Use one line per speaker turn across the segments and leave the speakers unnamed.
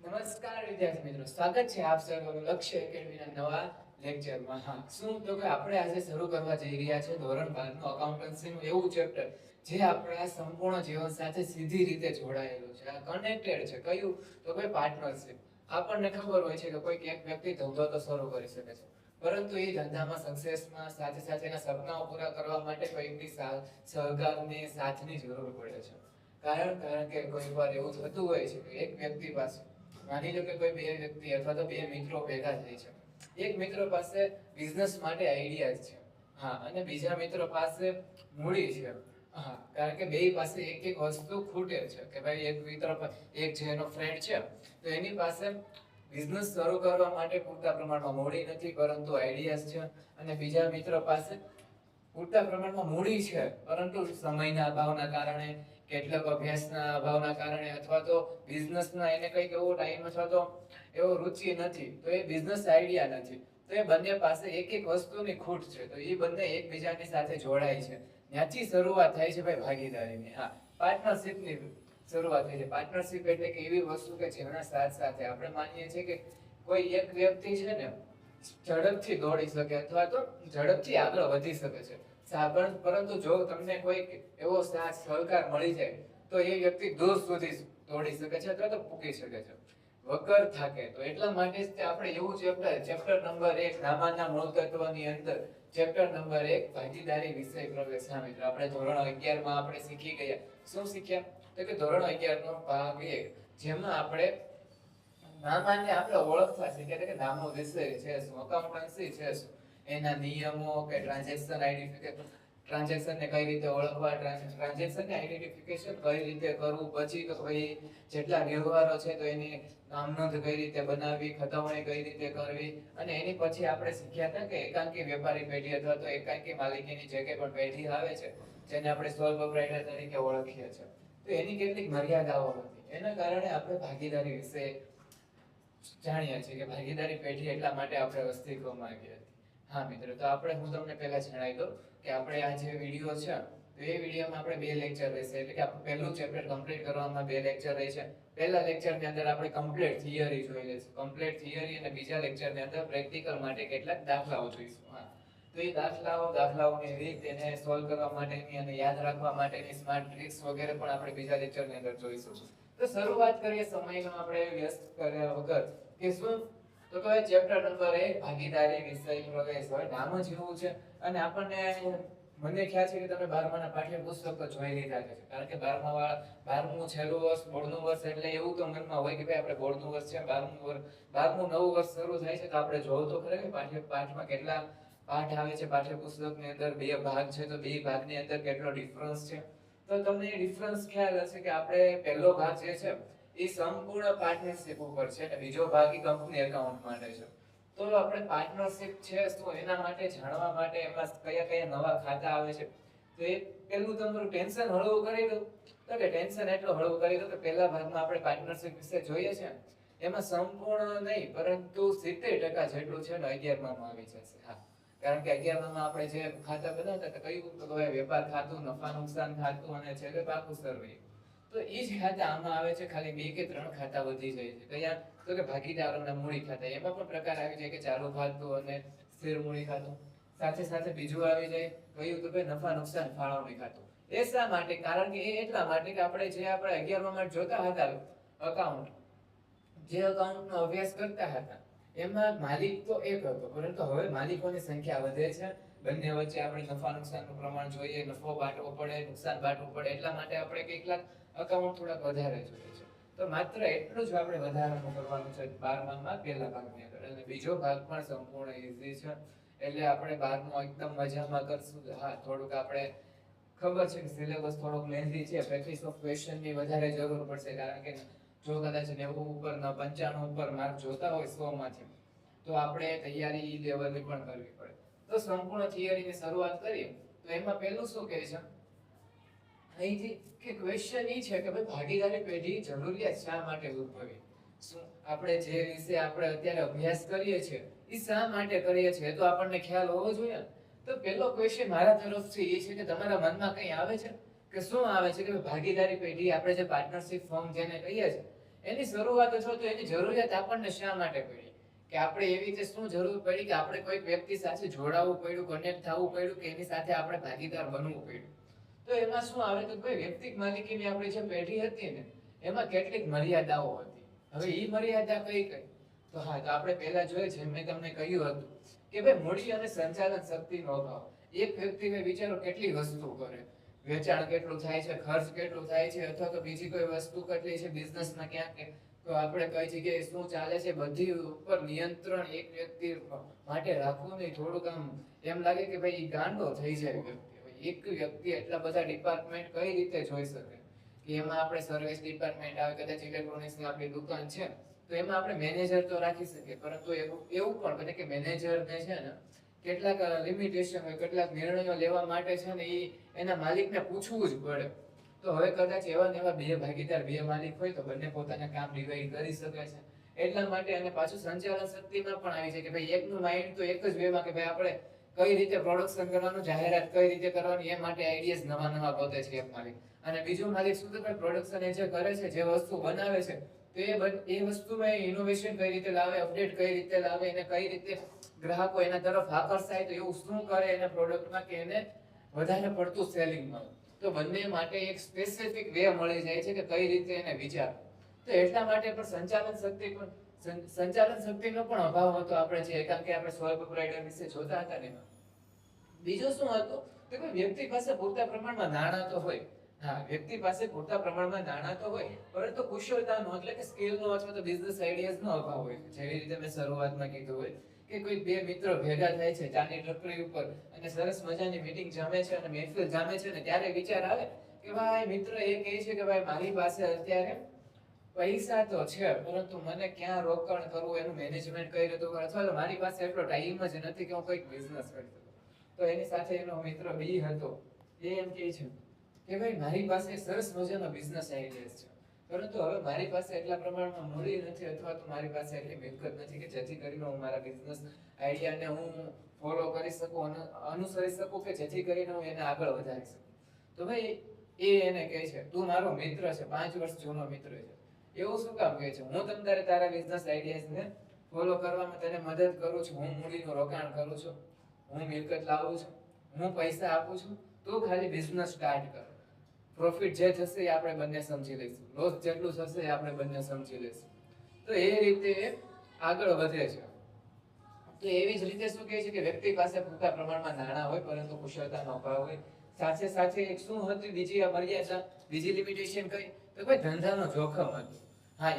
નમસ્કાર વિદ્યાર્થી મિત્રો, સ્વાગત છે આપ સર્વનું લક્ષ્ય એકેડમીના નવા લેક્ચરમાં. શું તો કે આપણે આજે શરૂ કરવા જઈ રહ્યા છે ધોરણ 12 નું અકાઉન્ટન્સીનું એવું ચેપ્ટર જે આપણા સંપૂર્ણ જીવન સાથે સીધી રીતે જોડાયેલું છે. આ કનેક્ટેડ છે. કયું તો કે પાર્ટનરશિપ. આપણને ખબર હોય છે કે કોઈ એક વ્યક્તિ ધંધો તો શરૂ કરી શકે છે, પરંતુ એ ધંધામાં સક્સેસમાં સાથે સાથે એના સપનાઓ પૂરા કરવા માટે કોઈકની સહકારની સાથની જરૂર પડે છે. કારણ કે કોઈ વાર એવું થતું હોય છે કે એક વ્યક્તિ પાસે, માની લો કે કોઈ બે વ્યક્તિ અથવા તો બે મિત્રો ભેગા થાય છે. એક મિત્ર પાસે બિઝનેસ માટે આઈડિયા છે, અને બીજા મિત્રો પાસે મૂડી છે. કારણ કે બેય પાસે એક એક વસ્તુ ખૂટે છે કે ભાઈ એક મિત્ર એક જે એનો ફ્રેન્ડ છે તો એની પાસે બિઝનેસ શરૂ કરવા માટે પૂરતા પ્રમાણમાં મૂડી નથી પરંતુ આઈડિયાઝ છે, અને બીજા મિત્ર પાસે પૂરતા પ્રમાણમાં મૂડી છે પરંતુ સમયના અભાવના કારણે, કેટલાક અભ્યાસના અભાવના કારણે અથવા તો બિઝનેસના એને કંઈક એવો ટાઈમ અથવા તો એવો રુચિ નથી, તો એ બિઝનેસ આઈડિયા નથી, તો એ બંને પાસે એક એક વસ્તુની ખૂટ છે. તો એ બંને એકબીજાની સાથે જોડાય છે. ત્યાંથી શરૂઆત થાય છે ભાઈ ભાગીદારીની. પાર્ટનરશિપની શરૂઆત થાય છે. પાર્ટનરશિપ એટલે કે એવી વસ્તુ કે જેના સાથ સાથે આપણે માનીએ છીએ કે કોઈ એક વ્યક્તિ છે ને ઝડપથી દોડી શકે અથવા તો ઝડપથી આગળ વધી શકે છે, પરંતુ જો તમને કોઈ એવો સાથ સહકાર મળી જાય તો એ વ્યક્તિ દૂર સુધી દોડી શકે છે અથવા તો પૂકી શકે છે વગર થાકે. તો એટલા માટે જ આપણે એવું ચેપ્ટર નંબર 1 નામાના મૂળ તત્વની અંદર ચેપ્ટર નંબર 1 ભાગીદારી વિષય પ્રવેશ. મિત્રો આપણે ધોરણ 11 માં આપણે શીખી ગયા. શું શીખ્યા? તો કે ધોરણ 11 નો ભાગ 1 જેમાં આપણે નામાને આપણે ઓળખવા શીખ્યા કે નામનો વિષય છે શું, અકાઉન્ટન્સી છે શું, એના નિયમો કે ટ્રાન્ઝેક્શનને કઈ રીતે ઓળખવા, ટ્રાન્ઝેક્શનને આઈડેન્ટિફિકેશન કઈ રીતે કરવું, પછી તો ભાઈ જેટલા વ્યવહારો છે તો એની નામનોંધ કઈ રીતે બનાવવી, ખતવણી કઈ રીતે કરવી, અને એની પછી આપણે શીખ્યા હતા કે એકાંકી વેપારી પેઢી અથવા તો એકાંકી માલિકીની જે કંઈ પણ પેઢી આવે છે જેને આપણે સોલ પ્રોપ્રાઇટર તરીકે ઓળખીએ છીએ, તો એની કેટલીક મર્યાદાઓ હતી. એના કારણે આપણે ભાગીદારી વિશે જાણીએ છીએ કે ભાગીદારી પેઢી એટલા માટે આપણે અસ્તિત્વમાં આવી હતી. મિત્રો, તો હું તમને પહેલા જણાવી દઉં કે આપણે આ જે વિડીયો છે તો એ વિડીયોમાં આપણે બે લેક્ચર રહેશે, એટલે કે આપણું પહેલું ચેપ્ટર કમ્પ્લીટ કરવામાં બે લેક્ચર રહેશે. પહેલા લેક્ચરની અંદર આપણે કમ્પ્લીટ થિયરી જોઈ લઈશું, કમ્પ્લીટ થિયરી, અને બીજા લેક્ચરની અંદર પ્રેક્ટિકલ માટે કેટલાક દાખલાઓ જોઈશું. તો એ દાખલાઓની રીત, એને સોલ્વ કરવા માટેની અને યાદ રાખવા માટેની સ્માર્ટ ટ્રિક્સ વગેરે પણ આપણે બીજા લેક્ચરની અંદર જોઈશું. તો શરૂઆત કરીએ સમયનો આપણે વ્યસ્ત કર્યા વગર કે શું તો કે ચેપ્ટર નંબર 1 ભાગીદારી વિષય પ્રવેશ. હવે નામ જ એવું છે, અને આપણને મને ખ્યાલ છે કે તમે 12માના પાઠ્યપુસ્તક તો જોઈ લીધા છે, કારણ કે 12મું છેલ્લું વર્ષ, બોર્ડનું વર્ષ, એટલે એવું તો મનમાં હોય કે ભાઈ આપણે બોર્ડનું વર્ષ છે, 12મું નવું વર્ષ શરૂ થાય છે, તો આપણે જોવું તો ખરે કે પાઠમાં કેટલા પાઠ આવે છે. પાઠ્યપુસ્તકની અંદર 2 ભાગ છે, તો 2 ભાગની અંદર કેટલો ડિફરન્સ છે, તો તમને એ ડિફરન્સ ખ્યાલ હશે કે આપણે પહેલો ભાગ જે છે એ સંપૂર્ણ પાર્ટનરશિપ ઉપર છે અને બીજો ભાગ એ કંપની એકાઉન્ટ માટે છે. તો આપણે પાર્ટનરશિપ છે શું એના માટે જાણવા માટે એમાં કયા કયા નવા ખાતા આવે છે, તો એ પહેલું તમારું ટેન્શન હળવું કરી દઉં. તો કે ટેન્શન એટલું હળવું કરી દઉં કે પહેલા ભાગમાં આપણે પાર્ટનરશિપ વિશે જોઈએ છે, એમાં સંપૂર્ણ નહીં પરંતુ 70% જેટલું છે ને 11માં આવી જશે. કારણ કે 11માં આપણે જે ખાતા બનાવતા હતા કયું તો વેપાર ખાતું, નફા નુકસાન ખાતું અને છેલ્લે પાકું સરવૈયું, તો એ જ ખાતા આમાં આવે છે. ખાલી 2 કે 3 ખાતા વધી જાય છે. કયા તો કે ભાગીદારોના મૂડી ખાતા, એમાં પણ પ્રકાર આવી જાય કે ચાલુ ખાતું અને સ્થિર મૂડી ખાતું. સાથે સાથે બીજું આવી જાય કયું તો કે નફા નુકસાન ફાળવણી ખાતું. એ શા માટે? કારણ કે એ એટલા માટે કે આપણે 11માં જોતા હતા અકાઉન્ટ, જે અકાઉન્ટનો અભ્યાસ કરતા હતા એમાં માલિક તો એક હતો, પરંતુ હવે માલિકોની સંખ્યા વધે છે. બંને વચ્ચે આપણે નફા નુકસાનનું પ્રમાણ જોઈએ, નફો બાંટવો પડે, નુકસાન બાંટવું પડે, એટલા માટે આપણે કેટલાક અકાઉન્ટ થોડાક વધારે જોઈએ છે. તો માત્ર એટલું જ આપણે વધારાનું કરવાનું છે 12માં પહેલા ભાગની અંદર, અને બીજો ભાગ પણ સંપૂર્ણ ઈઝી છે. એટલે આપણે 12મો એકદમ મજામાં કરશું. થોડુંક આપણે ખબર છે કે સિલેબસ થોડોક લેન્ધી છે, પ્રેક્ટિસ ઓફ ક્વેશ્ચનની વધારે જરૂર પડશે, કારણ કે જો કદાચ 90 ઉપર 95 ઉપર માર્ક જોતા હોય 100 માંથી, તો આપણે તૈયારી લેવલની પણ કરવી પડે. તો સંપૂર્ણ થિયરીની શરૂઆત કરીએ તો એમાં પહેલું શું કહે છે અહીંથી કે ક્વેશ્ચન એ છે કે ભાઈ ભાગીદારી પેઢી જરૂરિયાત શા માટે ઉદ્ભવી. શું આપણે જે વિશે આપણે અત્યારે અભ્યાસ કરીએ છીએ એ શા માટે કરીએ છીએ તો આપણને ખ્યાલ હોવો જોઈએ. તો પહેલો ક્વેશ્ચન મારા તરફથી એ છે કે તમારા મનમાં કંઈ આવે છે કે શું આવે છે કે ભાગીદારી પેઢી, આપણે જે પાર્ટનરશિપ ફોર્મ જેને કહીએ છીએ, એની શરૂઆત જો તો એની જરૂરિયાત આપણને શા માટે પડી, કે આપણે એવી રીતે શું જરૂર પડી કે આપણે કોઈક વ્યક્તિ સાથે જોડાવવું પડ્યું, કનેક્ટ થવું પડ્યું, કે એની સાથે આપણે ભાગીદાર બનવું પડ્યું. તો એમાં શું આવે તો ભાઈ વ્યક્તિગત માલિકીની આપણી જે પેઢી હતી ને એમાં કેટલીક મર્યાદાઓ હતી. હવે એ મર્યાદા કઈ કઈ તો હા, તો આપણે પહેલા જોઈએ છે, મેં તમને કહ્યું હતું કે ભાઈ મૂડી અને સંચાલન શક્તિનો અભાવ. એક વ્યક્તિ વિચારો કેટલી વસ્તુ કરે, વેચાણ કેટલું થાય છે, ખર્ચ કેટલું થાય છે, અથવા તો બીજી કોઈ વસ્તુ કેટલી છે બિઝનેસમાં, ક્યાંક તો આપણે કઈ જગ્યાએ શું ચાલે છે, બધી ઉપર નિયંત્રણ એક વ્યક્તિ માટે રાખવું નહીં. થોડુંક આમ એમ લાગે કે ભાઈ ગાંડો થઈ જાય વ્યક્તિ. એક વ્યક્તિ એટલા બધા ડિપાર્ટમેન્ટ કઈ રીતે જોઈ શકે, કે એમાં આપણે સર્વિસ ડિપાર્ટમેન્ટ આવે, કદાચ ઇલેક્ટ્રોનિક્સની આપણી દુકાન છે તો એમાં આપણે મેનેજર તો રાખી શકીએ, પરંતુ એવું પણ બને કે મેનેજરને છે ને કેટલાક લિમિટેશન હોય, કેટલાક નિર્ણયો લેવા માટે છે ને એના માલિકને પૂછવું જ પડે. તો હવે કદાચ એવા ને એવા બે ભાગીદાર, બે માલિક હોય તો બંને પોતાના કામ ડિવાઈડ કરી શકે છે. એટલા માટે અને પાછું સંચાલન શક્તિમાં પણ આવી છે કે ભાઈ એકનું માઇન્ડ તો એક જ વેમાં કે ભાઈ આપણે કઈ રીતે પ્રોડક્શન કરવાનું, જાહેરાત કઈ રીતે કરવાની, એ માટે આઈડિયાઝ નવા નવા ગોતે છે એક માલિક. અને બીજો માલિક શું તો પ્રોડક્શન એ જે કરે છે, જે વસ્તુ બનાવે છે, તો એ વસ્તુમાં ઇનોવેશન કઈ રીતે લાવે, અપડેટ કઈ રીતે લાવે, એને કઈ રીતે ગ્રાહકો એના તરફ આકર્ષાય, તો એવું શું કરે એના પ્રોડક્ટમાં કે એને વધારે પડતું સેલિંગ મળે. તો બંને માટે એક સ્પેસિફિક વે મળી જાય છે કે કઈ રીતે એને વિચાર. તો એટલા માટે પણ સંચાલન શક્તિનો પણ અભાવ હતો આપણે જે, કારણ કે આપણે સ્વ પ્રોપ્રાઇટર વિશે જોતા હતા ને. બીજું શું હતું કે કોઈ વ્યક્તિ પાસે પૂરતા પ્રમાણમાં નાણાં તો હોય. હા, વ્યક્તિ પાસે પૂરતા પ્રમાણમાં નાણાં તો હોય, પરંતુ કુશળતાનો એટલે કે સ્કિલનો અથવા તો બિઝનેસ આઈડિયાઝનો અભાવ હોય. જેવી રીતે મેં શરૂઆતમાં કીધું હોય કે કોઈ બે મિત્રો ભેગા થાય છે ચાની ટપરી ઉપર અને સરસ મજાની મીટિંગ જામે છે અને મહેફિલ જામે છે, ને ત્યારે વિચાર આવે કે ભાઈ મિત્ર એ કહે છે કે ભાઈ મારી પાસે અત્યારે પૈસા તો છે, પરંતુ મને ક્યાં રોકાણ કરવું, એનું મેનેજમેન્ટ કઈ રીતે કરવું, અથવા તો મારી પાસે એટલો ટાઈમ જ નથી કે હું કોઈક બિઝનેસ કરી શકું. તો એની સાથે એનો મિત્ર બી હતો, એ એમ કહે છે કે ભાઈ મારી પાસે સરસ મજાનો બિઝનેસ આઈડિયા છે, પરંતુ હવે મારી પાસે એટલા પ્રમાણમાં મૂડી નથી, અથવા તો મારી પાસે એટલી મિલકત નથી કે જેથી કરીને હું મારા બિઝનેસ આઈડિયાને હું ફોલો કરી શકું, અનુસરી શકું, કે જેથી કરીને હું એને આગળ વધારી શકું. તો ભાઈ એ એને કહે છે તું મારો મિત્ર છે, 5 વર્ષ જૂનો મિત્ર છે, એવું શું કામ કહે છે, હું તમ તારા બિઝનેસ આઈડિયાઝને ફોલો કરવામાં તને મદદ કરું છું, હું મૂડીનું રોકાણ કરું છું, હું મિલકત લાવું છું, હું પૈસા આપું છું, તું ખાલી બિઝનેસ સ્ટાર્ટ કર. પ્રોફિટ જે થશે એ આપણે બંને સમજી લઈશું, લોસ જેટલું થશે એ આપણે બંને સમજી લઈશું. તો એ રીતે આગળ વધે છે. તો એવી જ રીતે શું કહે છે કે વ્યક્તિ પાસે પૂરતા પ્રમાણમાં નાણાં હોય પરંતુ કુશળતાનો અભાવ હોય. સાથે સાથે એક શું હતી બીજી મર્યાદા, બીજી લિમિટેશન કઈ તો ભાઈ ધંધાનો જોખમ હતું. હા,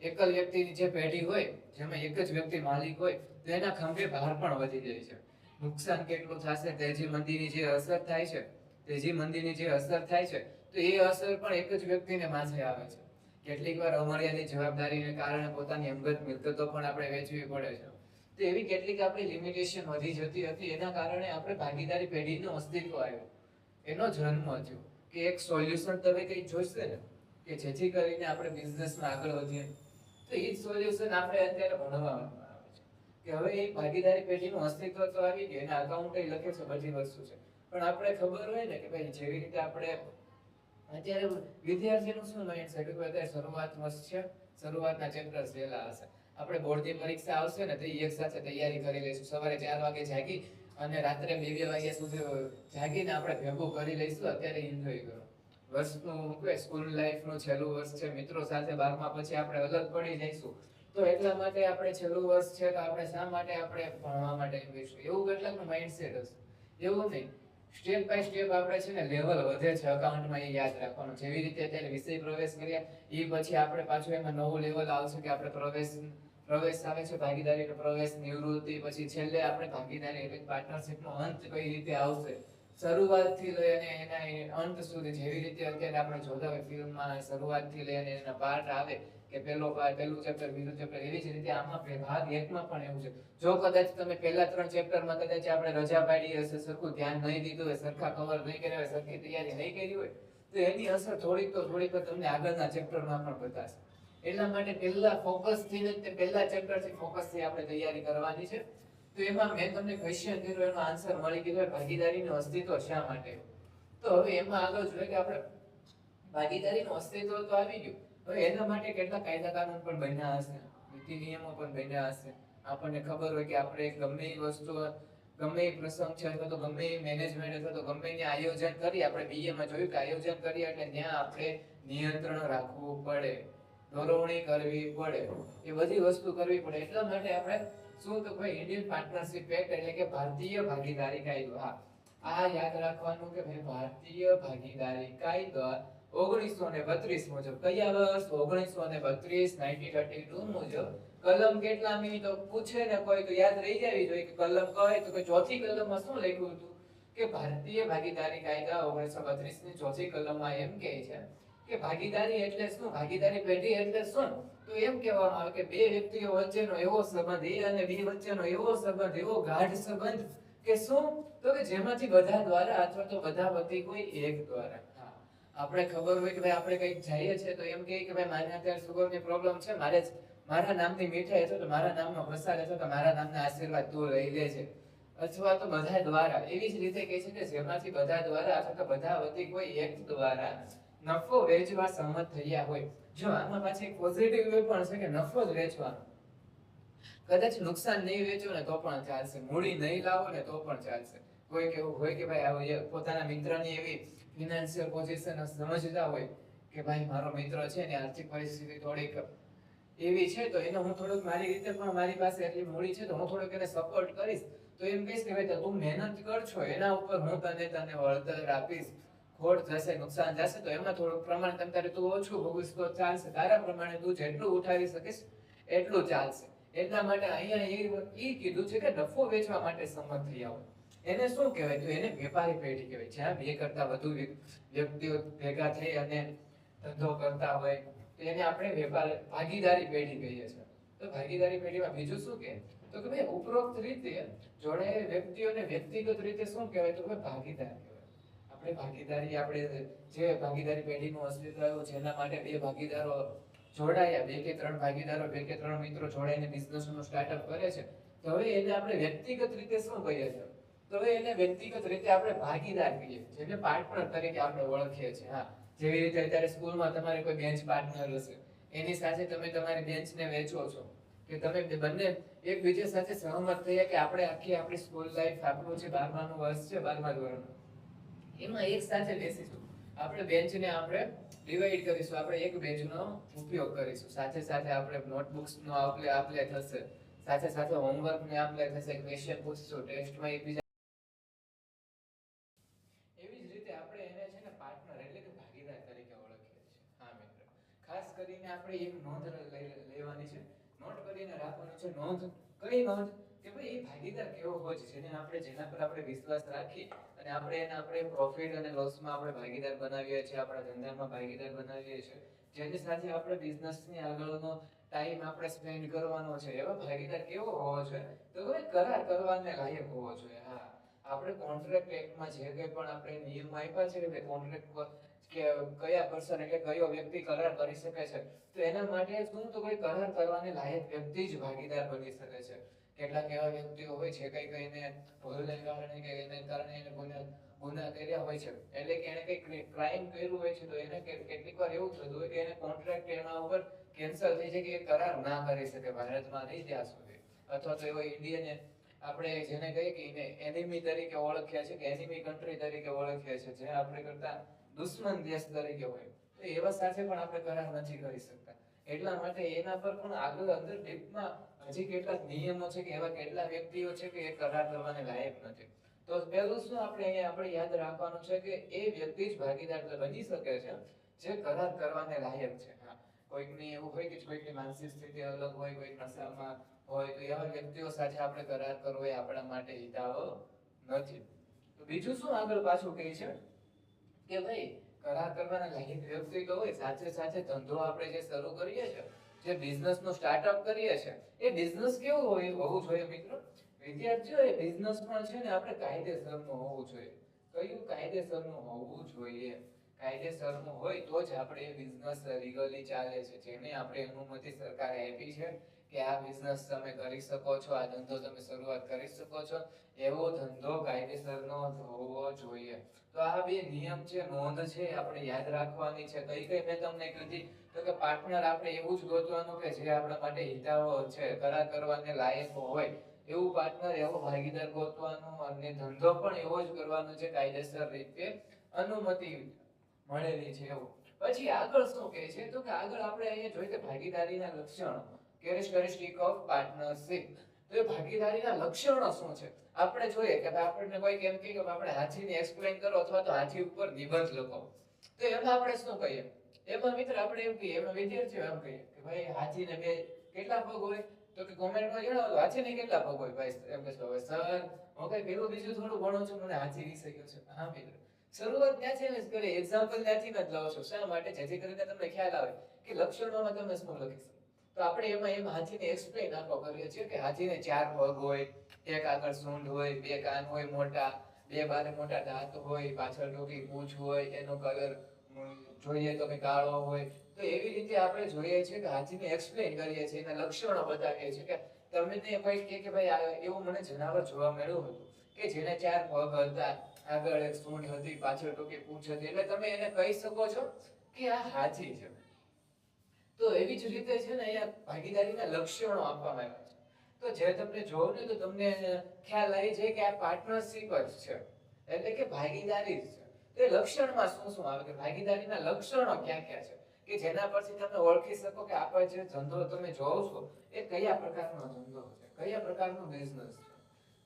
એકલ વ્યક્તિની જે પેઢી હોય જેમાં એક જ વ્યક્તિ માલિક હોય તો એના ખંભે ભાર પણ વધી જાય છે. નુકસાન કેટલું થશે, તેજી મંદીની જે અસર થાય છે, તો એ અસર પણ એક જ વ્યક્તિને માથે આવે છે. કેટલીક વાર અમર્યાદિત જવાબદારીને કારણે પોતાની અંગત મિલકતો પણ આપણે વેચવી પડે છે. તો એવી કેટલીક આપણી લિમિટેશન વધી જતી હતી, એના કારણે આપણે ભાગીદારી પેઢીનું અસ્તિત્વ આવ્યું, એનો જન્મ થયો કે એક સોલ્યુશન તમે કંઈ જોઈશે ને કે જેથી કરીને આપણે બિઝનેસમાં આગળ વધીએ. તો એ જ સોલ્યુશન આપણે અત્યારે ભણવામાં આવે છે કે હવે એ ભાગીદારી પેઢીનું અસ્તિત્વ તો આવી ગયું, એના અકાઉન્ટ લખે છે, બધી વસ્તુ છે, પણ આપણે ખબર હોય ને કે ભાઈ જેવી રીતે આપણે અત્યારે વિદ્યાર્થીનું શું માઇન્ડસેટ કે અત્યારે શરૂઆત વર્ષ છે, શરૂઆતના ચેપ્ટર સહેલા હશે, આપણે બોર્ડની પરીક્ષા આવશે ને તો એક સાથે તૈયારી કરી લઈશું, સવારે 4 વાગે જાગી અને રાત્રે 2 વાગ્યા સુધી જાગીને આપણે ભેગું કરી લઈશું. અત્યારે એન્જોય કરો. વર્ષનું સ્કૂલ લાઈફનું છેલ્લું વર્ષ છે, મિત્રો સાથે 12મા પછી આપણે અલગ પડી જઈશું, તો એટલા માટે આપણે છેલ્લું વર્ષ છે તો આપણે શા માટે આપણે ભણવા માટે જઈશું, એવું કેટલાકનું માઇન્ડસેટ હશે. એવું નહીં, સ્ટેપ બાય સ્ટેપ આપણે છે ને લેવલ વધે છે અકાઉન્ટમાં, એ યાદ રાખવાનું. જેવી રીતે અત્યારે વિષય પ્રવેશ કર્યા એ પછી આપણે પાછું એમાં નવું લેવલ આવશે કે આપણે પ્રવેશ આવે છે, ભાગીદારીનો પ્રવેશ, નિવૃત્તિ, પછી છેલ્લે આપણે ભાગીદારી એટલે પાર્ટનરશિપનો અંત કઈ રીતે આવશે, શરૂઆતથી લઈને એના અંત સુધી. જેવી રીતે અત્યારે આપણે જોતા હોય ફિલ્મમાં શરૂઆતથી લઈને એના પાર્ટ આવે કે પહેલું ચેપ્ટર, બીજું ચેપ્ટર, એવી જ રીતે આમાં ભાગ 1માં પણ એવું છે. જો કદાચ તમે પહેલા 3 ચેપ્ટરમાં કદાચ આપણે રજા પાડી હશે, સરખું ધ્યાન નહીં દીધું હોય, સરખા કવર નહીં કર્યા હોય, સરખી તૈયારી નહીં કરી હોય, તો એની અસર થોડીક તમને આગળના ચેપ્ટરમાં પણ બતાશે. એટલા માટે પહેલા ફોકસથી પહેલા ચેપ્ટરથી ફોકસથી આપણે તૈયારી કરવાની છે. તો એમાં મેં તમને ક્વેશ્ચન કર્યો, એનો આન્સર મળી ગયો ભાગીદારીનું અસ્તિત્વ શા માટે. તો હવે એમાં આગળ જોઈએ કે આપણે ભાગીદારીનું અસ્તિત્વ તો આવી ગયું, હવે એના માટે કેટલા કાયદા કાનૂન પણ બન્યા હશે, નીતિ નિયમો પણ બન્યા હશે. આપણને ખબર હોય કે આપણે ગમે એ વસ્તુ, ગમે એ પ્રસંગ છે અથવા તો ગમે એ મેનેજમેન્ટ અથવા તો ગમે એ આયોજન કરી, આપણે બીએ માં જોયું કે આયોજન કરીએ એટલે ત્યાં આપણે નિયંત્રણ રાખવું પડે, દોરવણી કરવી પડે, એ બધી વસ્તુ કરવી પડે. એટલા માટે આપણે શું તો ભાઈ ઇન્ડિયન પાર્ટનરશિપ એક્ટ એટલે કે ભારતીય ભાગીદારી કાયદો. હા, આ યાદ રાખવાનું કે ભાઈ ભારતીય ભાગીદારી કાયદો 1932 મુજબ, કયા વર્ષ? 1932, 1932 મુજબ કલમ કેટલામી તો પૂછે ને કોઈ તો યાદ રહી જવી જોઈએ કે કલમ કહે તો કે ચોથી કલમમાં શું લખ્યું હતું કે ભારતીય ભાગીદારી કાયદા 1932 ની ચોથી કલમમાં એમ કહે છે કે ભાગીદારી એટલે શું, ભાગીદારી પેઢી એટલે શું? તો એમ કહેવામાં આવે કે બે વ્યક્તિઓ વચ્ચેનો એવો સંબંધ, એ અને બી વચ્ચેનો એવો સંબંધ, એવો ગાઢ સંબંધ કે શું? તો કે જેમાંથી બધા દ્વારા અથવા તો બધા વતી કોઈ એક દ્વારા. આપણે ખબર હોય કે ભાઈ આપણે કંઈક જઈએ છે તો એમ કહે કે ભાઈ મારે અત્યારે સુગરની પ્રોબ્લેમ છે, મારા નામની મીઠાઈ અથવા તો મારા નામનો પ્રસાદ અથવા તો મારા નામના આશીર્વાદ તું લઈ લેજે, અથવા તો બધા દ્વારા. એવી જ રીતે કહે છે કે જેમાંથી બધા દ્વારા અથવા તો બધા વતી કોઈ એક દ્વારા નફો વેચવા સંમત થયા હોય. જો આમાં પાછી એક પોઝિટિવ વે પણ છે કે નફો જ વેચવાનો, કદાચ નુકસાન નહીં વેચો ને તો પણ ચાલશે, મૂડી નહીં લાવો ને તો પણ ચાલશે. કોઈ કેવું હોય કે ભાઈ પોતાના મિત્રની એવી ફિનાન્શિયલ પોઝિશન સમજતા હોય કે ભાઈ મારો મિત્ર છે ને આર્થિક પરિસ્થિતિ થોડીક એવી છે તો એને હું થોડુંક મારી રીતે પણ મારી પાસે એટલી મૂડી છે તો હું થોડુંક એને સપોર્ટ કરીશ, તો એમ કહીશ કે ભાઈ તું મહેનત કરશો એના ઉપર હું તને વળતર આપીશ, ખોટ જશે, નુકસાન જશે તો એમાં થોડુંક પ્રમાણ તમ તું ઓછું ભોગવીશ તો ચાલશે, તારા પ્રમાણે તું જેટલું ઉઠાવી શકીશ એટલું ચાલશે. એટલા માટે અહીંયા એ કીધું છે કે નફો વેચવા માટે સંમત થયા હોય. એને શું કહેવાય? તો એને વેપારી પેઢી કહેવાય. જ્યાં બે કરતા વધુ વ્યક્તિઓ ભેગા થઈ અને ધંધો કરતા હોય એને આપણે વેપાર ભાગીદારી પેઢી કહીએ છીએ. તો ભાગીદારી પેઢીમાં બીજું શું કહે તો કે ભાઈ ઉપરોક્ત રીતે જોડાયેલ વ્યક્તિઓને વ્યક્તિગત રીતે શું કહેવાય તો કે ભાગીદાર કહેવાય. આપણે ભાગીદારી, આપણે જે ભાગીદારી પેઢીનું અસ્તિત્વ આવ્યું જેના માટે બે ભાગીદારો જોડાયા, બે કે ત્રણ ભાગીદારો, બે કે ત્રણ મિત્રો જોડાઈને બિઝનેસનું સ્ટાર્ટઅપ કરે છે, તો હવે એને આપણે વ્યક્તિગત રીતે શું કહીએ છીએ? તો હવે એને વ્યક્તિગત રીતે આપણે ભાગીદાર કહીએ છીએ, જેને પાર્ટનર તરીકે આપણે ઓળખીએ છીએ. હા, જેવી રીતે અત્યારે સ્કૂલમાં તમારે કોઈ બેન્ચ પાર્ટનર હશે, એની સાથે તમે તમારી બેન્ચને વેચો છો કે તમે બંને એકબીજા સાથે સહમત થયા કે આપણે આખી આપણી સ્કૂલ લાઈફ, આપણું જે 12માનું વર્ષ છે, 12મા ધોરણનું, એમાં એક સાથે બેસીશું, આપણે બેન્ચને આપણે ડિવાઈડ કરીશું, આપણે એક બેન્ચનો ઉપયોગ કરીશું, સાથે સાથે આપણે નોટબુક્સનો આપ-લે થશે, સાથે સાથે હોમવર્કને આપ-લે થશે, ક્વેશ્ચન પૂછશું, ટેસ્ટમાં એકબીજા. એવી જ રીતે આપણે એને છે ને પાર્ટનર એટલે કે ભાગીદાર તરીકે ઓળખીએ છીએ. હા મિત્ર, ખાસ કરીને આપણે એક નોંધ લેવાની છે, નોટ કરીને રાખવાની છે. નોંધ કઈ નોંધ? કે ભાઈ એ ભાગીદાર કેવો હોય છે જેના પર આપણે વિશ્વાસ રાખી અને આપણે પ્રોફિટ અને લોસમાં આપણે ભાગીદાર બનાવીએ છીએ, આપણા ધંધામાં ભાગીદાર બનાવીએ છીએ, જેની સાથે આપણે બિઝનેસની આગળનો ટાઈમ આપણે સ્પેન્ડ કરવાનો છે, એવો ભાગીદાર કેવો હોવો જોઈએ? તો ભાઈ કરાર કરવાને લાયક હોવો જોઈએ. હા, આપણે કોન્ટ્રાક્ટ એક્ટમાં જે કંઈ પણ આપણે નિયમ આપ્યા છે કે કોન્ટ્રાક્ટ કે કયા પર્સન એટલે કયો વ્યક્તિ કરાર કરી શકે છે, તો એના માટે શું તો કોઈ કરાર કરવાને લાયક વ્યક્તિ જ ભાગીદાર બની શકે છે. કેટલાક એવા વ્યક્તિઓ હોય છે કઈને ભૂલને કારણે કે એને કારણે એને ગુના કર્યા હોય છે, એટલે કે એને કઈ ક્રાઇમ કર્યું હોય છે, તો એને કેટલીક વાર એવું થતું હોય કે એને કોન્ટ્રાક્ટ એના ઉપર કેન્સલ થઈ જાય કે એ કરાર ના કરી શકે ભારતમાં નહીં ત્યાં સુધી, અથવા તો એવો ઇન્ડિયન આપણે જેને કહીએ કે એને એનિમી તરીકે ઓળખ્યા છે કે એનિમી કન્ટ્રી તરીકે ઓળખ્યા છે, જે આપણે કરતા દુશ્મન દેશ તરીકે હોય, તો એવા સાથે પણ આપણે કરાર નથી કરી શકતા. એટલા માટે એના પર પણ આગળ અંદર ડીપમાં હજી કેટલાક નિયમો છે કે એવા કેટલા વ્યક્તિઓ છે કે એ કરાર કરવાને લાયક નથી. તો પહેલું શું આપણે યાદ રાખવાનું છે કે એ વ્યક્તિ જ ભાગીદાર બની શકે છે જે કરાર કરવાને લાયક છે. હા, કોઈકની એવું હોય કે કોઈકની માનસિક સ્થિતિ અલગ હોય, કોઈ નશામાં હોય, તો એવા વ્યક્તિઓ સાથે આપણે કરાર કરવો એ આપણા માટે હિતાવ નથી. તો બીજું શું આગળ પાછું કહે છે કે ભાઈ કરાર કરવાના લાયક વ્યક્તિ તો હોય, સાથે સાથે ધંધો આપણે જે શરૂ કરીએ છીએ, જે બિઝનેસનો સ્ટાર્ટઅપ કરીએ છીએ, એ બિઝનેસ કેવું હોવું જોઈએ મિત્રો? વિદ્યાર્થીઓ, એ બિઝનેસ પણ છે ને આપણે કાયદેસરનું હોવું જોઈએ. કયું કાયદેસરનું હોવું જોઈએ? કાયદેસરનું હોય તો જ આપણે એ બિઝનેસ લીગલી ચાલે છે. જેને આપણે અનુમતિ સરકારે આપી છે કે આ બિઝનેસ તમે કરી શકો છો, આ ધંધો તમે શરૂઆત કરી શકો છો, એવો ધંધો કાયદેસરનો હોવો જોઈએ. તો આ બે નિયમ છે, નોંધ છે, આપણે યાદ રાખવાની છે. કઈ કઈ મેં તમને કીધી તો કે પાર્ટનર આપણે એવું જ ગોતવાનું કે જે આપણા માટે હિતાવહ છે, કરાર કરવાને લાયક હોય એવું પાર્ટનર, એવો ભાગીદાર ગોતવાનો, અને ધંધો પણ એવો જ કરવાનો છે કાયદેસર રીતે અનુમતિ મળેલી છે એવું. પછી આગળ શું કહે છે તો કે આગળ આપણે અહીંયા જોઈએ કે ભાગીદારીના લક્ષણો, કેરેક્ટરિસ્ટિક ઓફ પાર્ટનરશિપ. તો એ ભાગીદારીના લક્ષણો શું છે આપણે જોઈએ કે આપણને કોઈ કેમ કે આપણે હાજીને એક્સપ્લેન કરો અથવા તો હાજી ઉપર નિબંધ લખો, તો એમાં આપણે શું કહીએ? એમાં મિત્ર આપણે એમ કહીએ, એમાં વિદ્યાર્થીઓ એમ કહીએ કે ભાઈ હાજીને બે કેટલા પગ હોય? તો કે કોમેન્ટમાં જણાવો હાજીને કેટલા પગ હોય? ભાઈ એમ કહેશો હવે સર હું કઈ પેલું બીજું થોડું ભણું છું, મને હાજી વિષય ગયો છે. હા મિત્ર, શરૂઆત ત્યાંથી જ કરી, એક્ઝામ્પલ ત્યાંથી જ લાવો છો. શા માટે? જેથી કરીને તમને ખ્યાલ આવે કે લક્ષણોમાં તમે શું લખીશું. તો આપણે એમ હાથીને એક્સપ્લેન આખો કરીએ છીએ કે હાથીને 4 પગ હોય, એક આગળ સૂંઢ હોય, 2 કાન હોય મોટા, 2 બારે મોટા દાંત હોય, પાછળ ટૂંકી પૂંછ હોય, એનો કલર જોઈએ તો કે કાળો હોય. તો એવી રીતે આપણે જોઈએ છીએ કે હાથીને એક્સપ્લેન કરીએ છીએ, એના લક્ષણો બતાવીએ છીએ કે તમને કોઈ કે ભાઈ એવું મને જનાવર જોવા મળ્યું હતું કે જેને 4 પગ હતા, આગળ એક સૂંઢ હતી, પાછળ ટૂંકી પૂંછ હતી, એટલે તમે એને કહી શકો છો કે આ હાથી છે. તો એવી જ રીતે છે ને અહીંયા ભાગીદારીના લક્ષણો આપવામાં આવ્યા છે. તો જે તમને જોવ ને તો તમને ખ્યાલ આવી જાય કે આ પાર્ટનરશિપ જ છે, એટલે કે ભાગીદારી જ છે. તો એ લક્ષણમાં શું શું આવે કે ભાગીદારીના લક્ષણો ક્યાં ક્યાં છે કે જેના પરથી તમે ઓળખી શકો કે આપણે જે ધંધો તમે જોવો છો એ કયા પ્રકારનો ધંધો છે, કયા પ્રકારનો બિઝનેસ છે.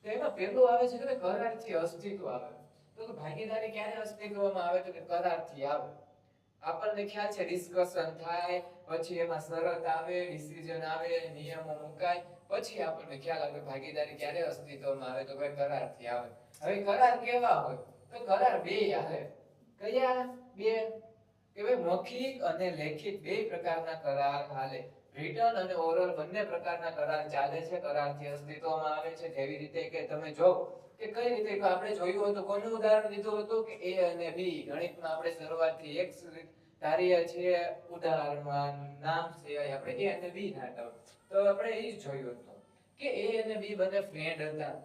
તો એમાં પહેલું આવે છે કે કરારથી અસ્તિત્વ આવે. તો ભાગીદારી ક્યારે અસ્તિત્વમાં આવે તો કે કરારથી આવે. આપણને ખ્યાલ છે ડિસ્કશન થાય, પછી એમાં શરત આવે, ડિસિઝન આવે, નિયમો મુકાય, પછી આપણને ખ્યાલ આવે ભાગીદારી ક્યારે અસ્તિત્વમાં આવે તો ભાઈ કરારથી આવે. હવે કરાર કેવા હોય તો કરાર બે આવે. કયા બે? કે ભાઈ મૌખિક અને લેખિત બે પ્રકારના કરાર હાલે. રિટન અને ઓરલ બંને પ્રકારના કરાર ચાલે છે, કરારથી અસ્તિત્વમાં આવે છે. જેવી રીતે કે તમે જો કે કઈ રીતે આપણે જોયું હતું, કોનું ઉદાહરણ દીધું હતું કે a અને b. ગણિતમાં આપણે શરૂઆતથી એક કાર્ય છે, ઉદાહરણમાં નામ છે આપણે a અને b ધારતા હોય તો આપણે એ જ જોયું હતું કે a અને b બંને ફ્રેન્ડ હતા.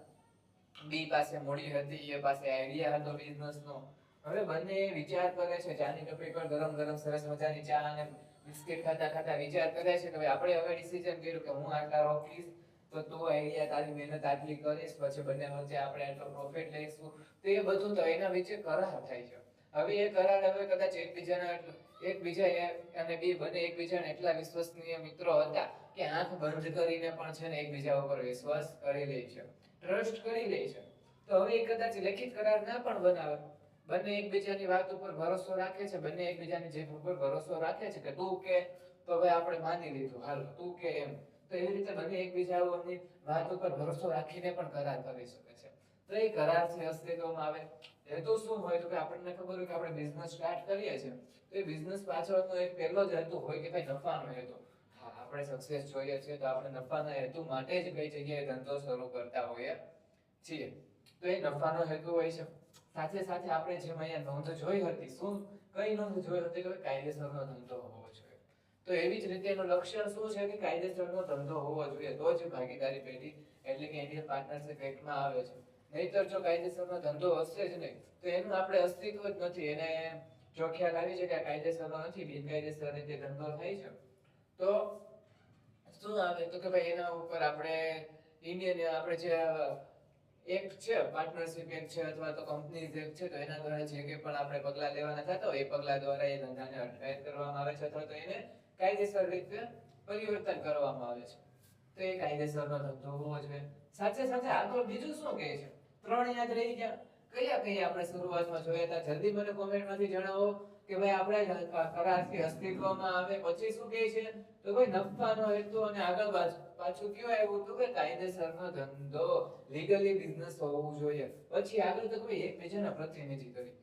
b પાસે મૂડી હતી, a પાસે આઈડિયા હતો બિઝનેસનો. હવે બંને વિચાર કરે છે, ચાની ટપરી પર ગરમ ગરમ સરસ મજાની ચા અને બિસ્કિટ ખાતા ખાતા વિચાર કરે છે કે ભાઈ આપણે હવે ડિસિઝન કર્યું કે હું આટલા રોકીશ, તો તું આઈડિયા તારી મહેનત આટલી કરીશ, પછી બંને વચ્ચે આપણે આટલો પ્રોફિટ લઈશું. તો એ બધું તો એના વચ્ચે કરાર થાય છે. હવે એ કરાર હવે કદાચ એકબીજા અને બે બંને એકબીજાને એટલા વિશ્વસનીય મિત્રો હતા કે આંખ બંધ કરીને પણ છે ને એકબીજા ઉપર વિશ્વાસ કરી લે છે, ટ્રસ્ટ કરી લે છે. તો હવે એ કદાચ લેખિત કરાર ના પણ બનાવે, બંને એકબીજાની વાત ઉપર ભરોસો રાખે છે, બંને એકબીજાની જીભ ઉપર ભરોસો રાખે છે કે તું કે તો હવે આપણે માની લીધું, હાલ તું કે એમ. તો એવી રીતે બંને એકબીજાની વાત ઉપર ભરોસો રાખીને પણ કરાર કરી શકે છે. તો એ કરારથી અસ્તિત્વમાં આવે. હેતુ શું હોય તો કે આપણને ખબર હોય કે આપણે બિઝનેસ સ્ટાર્ટ કરીએ છીએ તો એ બિઝનેસ પાછળનો એક પહેલો જ હેતુ હોય કે ભાઈ નફાનો હેતુ. હા, આપણે સક્સેસ જોઈએ છીએ તો આપણે નફાના હેતુ માટે જ કઈ જગ્યાએ ધંધો શરૂ કરતા હોઈએ છીએ. તો એ નફાનો હેતુ હોય છે. સાથે સાથે આપણે જેમ અહીંયા નોંધ જોઈ હતી, શું કઈ નોંધ જોઈ હતી કે કાયદેસરનો ધંધો હોવો જોઈએ. તો એવી જ રીતે એનું લક્ષણ શું છે કે કાયદેસરનો ધંધો હોવો જોઈએ, તો જ ભાગીદારી પેઢી એટલે કે ઇન્ડિયન પાર્ટનરશિપ એક્ટમાં આવે છે. નહીતર જો કાયદેસરનો ધંધો હશે જ નહીં તો એનું આપણે અસ્તિત્વ જ નથી. એને જો ખ્યાલ આવી છે કે કાયદેસરનો નથી, બિનકાયદેસર રીતે ધંધો થાય છે, તો શું આવે તો કે ભાઈ એના ઉપર આપણે ઇન્ડિયન આપણે જે એક છે પાર્ટનરશિપ એક છે અથવા તો કંપનીઝ એક છે, તો એના દ્વારા જે કે પણ આપણે પગલા લેવાના થતા હોય એ પગલા દ્વારા એ ધંધાને અટકાયત કરવામાં આવે છે અથવા તો એને કાયદેસર રીતે પરિવર્તન કરવામાં આવે છે. તો એ કાયદેસરનો ધંધો હોવો જોઈએ. સાથે સાથે આગળ બીજું શું કહે છે? 3 યાદ રહી ગયા. કયા કયા આપણે શરૂઆતમાં જોયા હતા? જલ્દી મને કોમેન્ટમાંથી જણાવો કે ભાઈ આપણે કરારથી અસ્તિત્વમાં આવે. પછી શું કહે છે તો ભાઈ નફાનો હેતુ, અને આગળ પાછું કયું આવ્યું હતું કે કાયદેસરનો ધંધો, લીગલી બિઝનેસ હોવું જોઈએ. પછી આગળ તો ભાઈ એકબીજાના પ્રતિનિધિ તરીકે.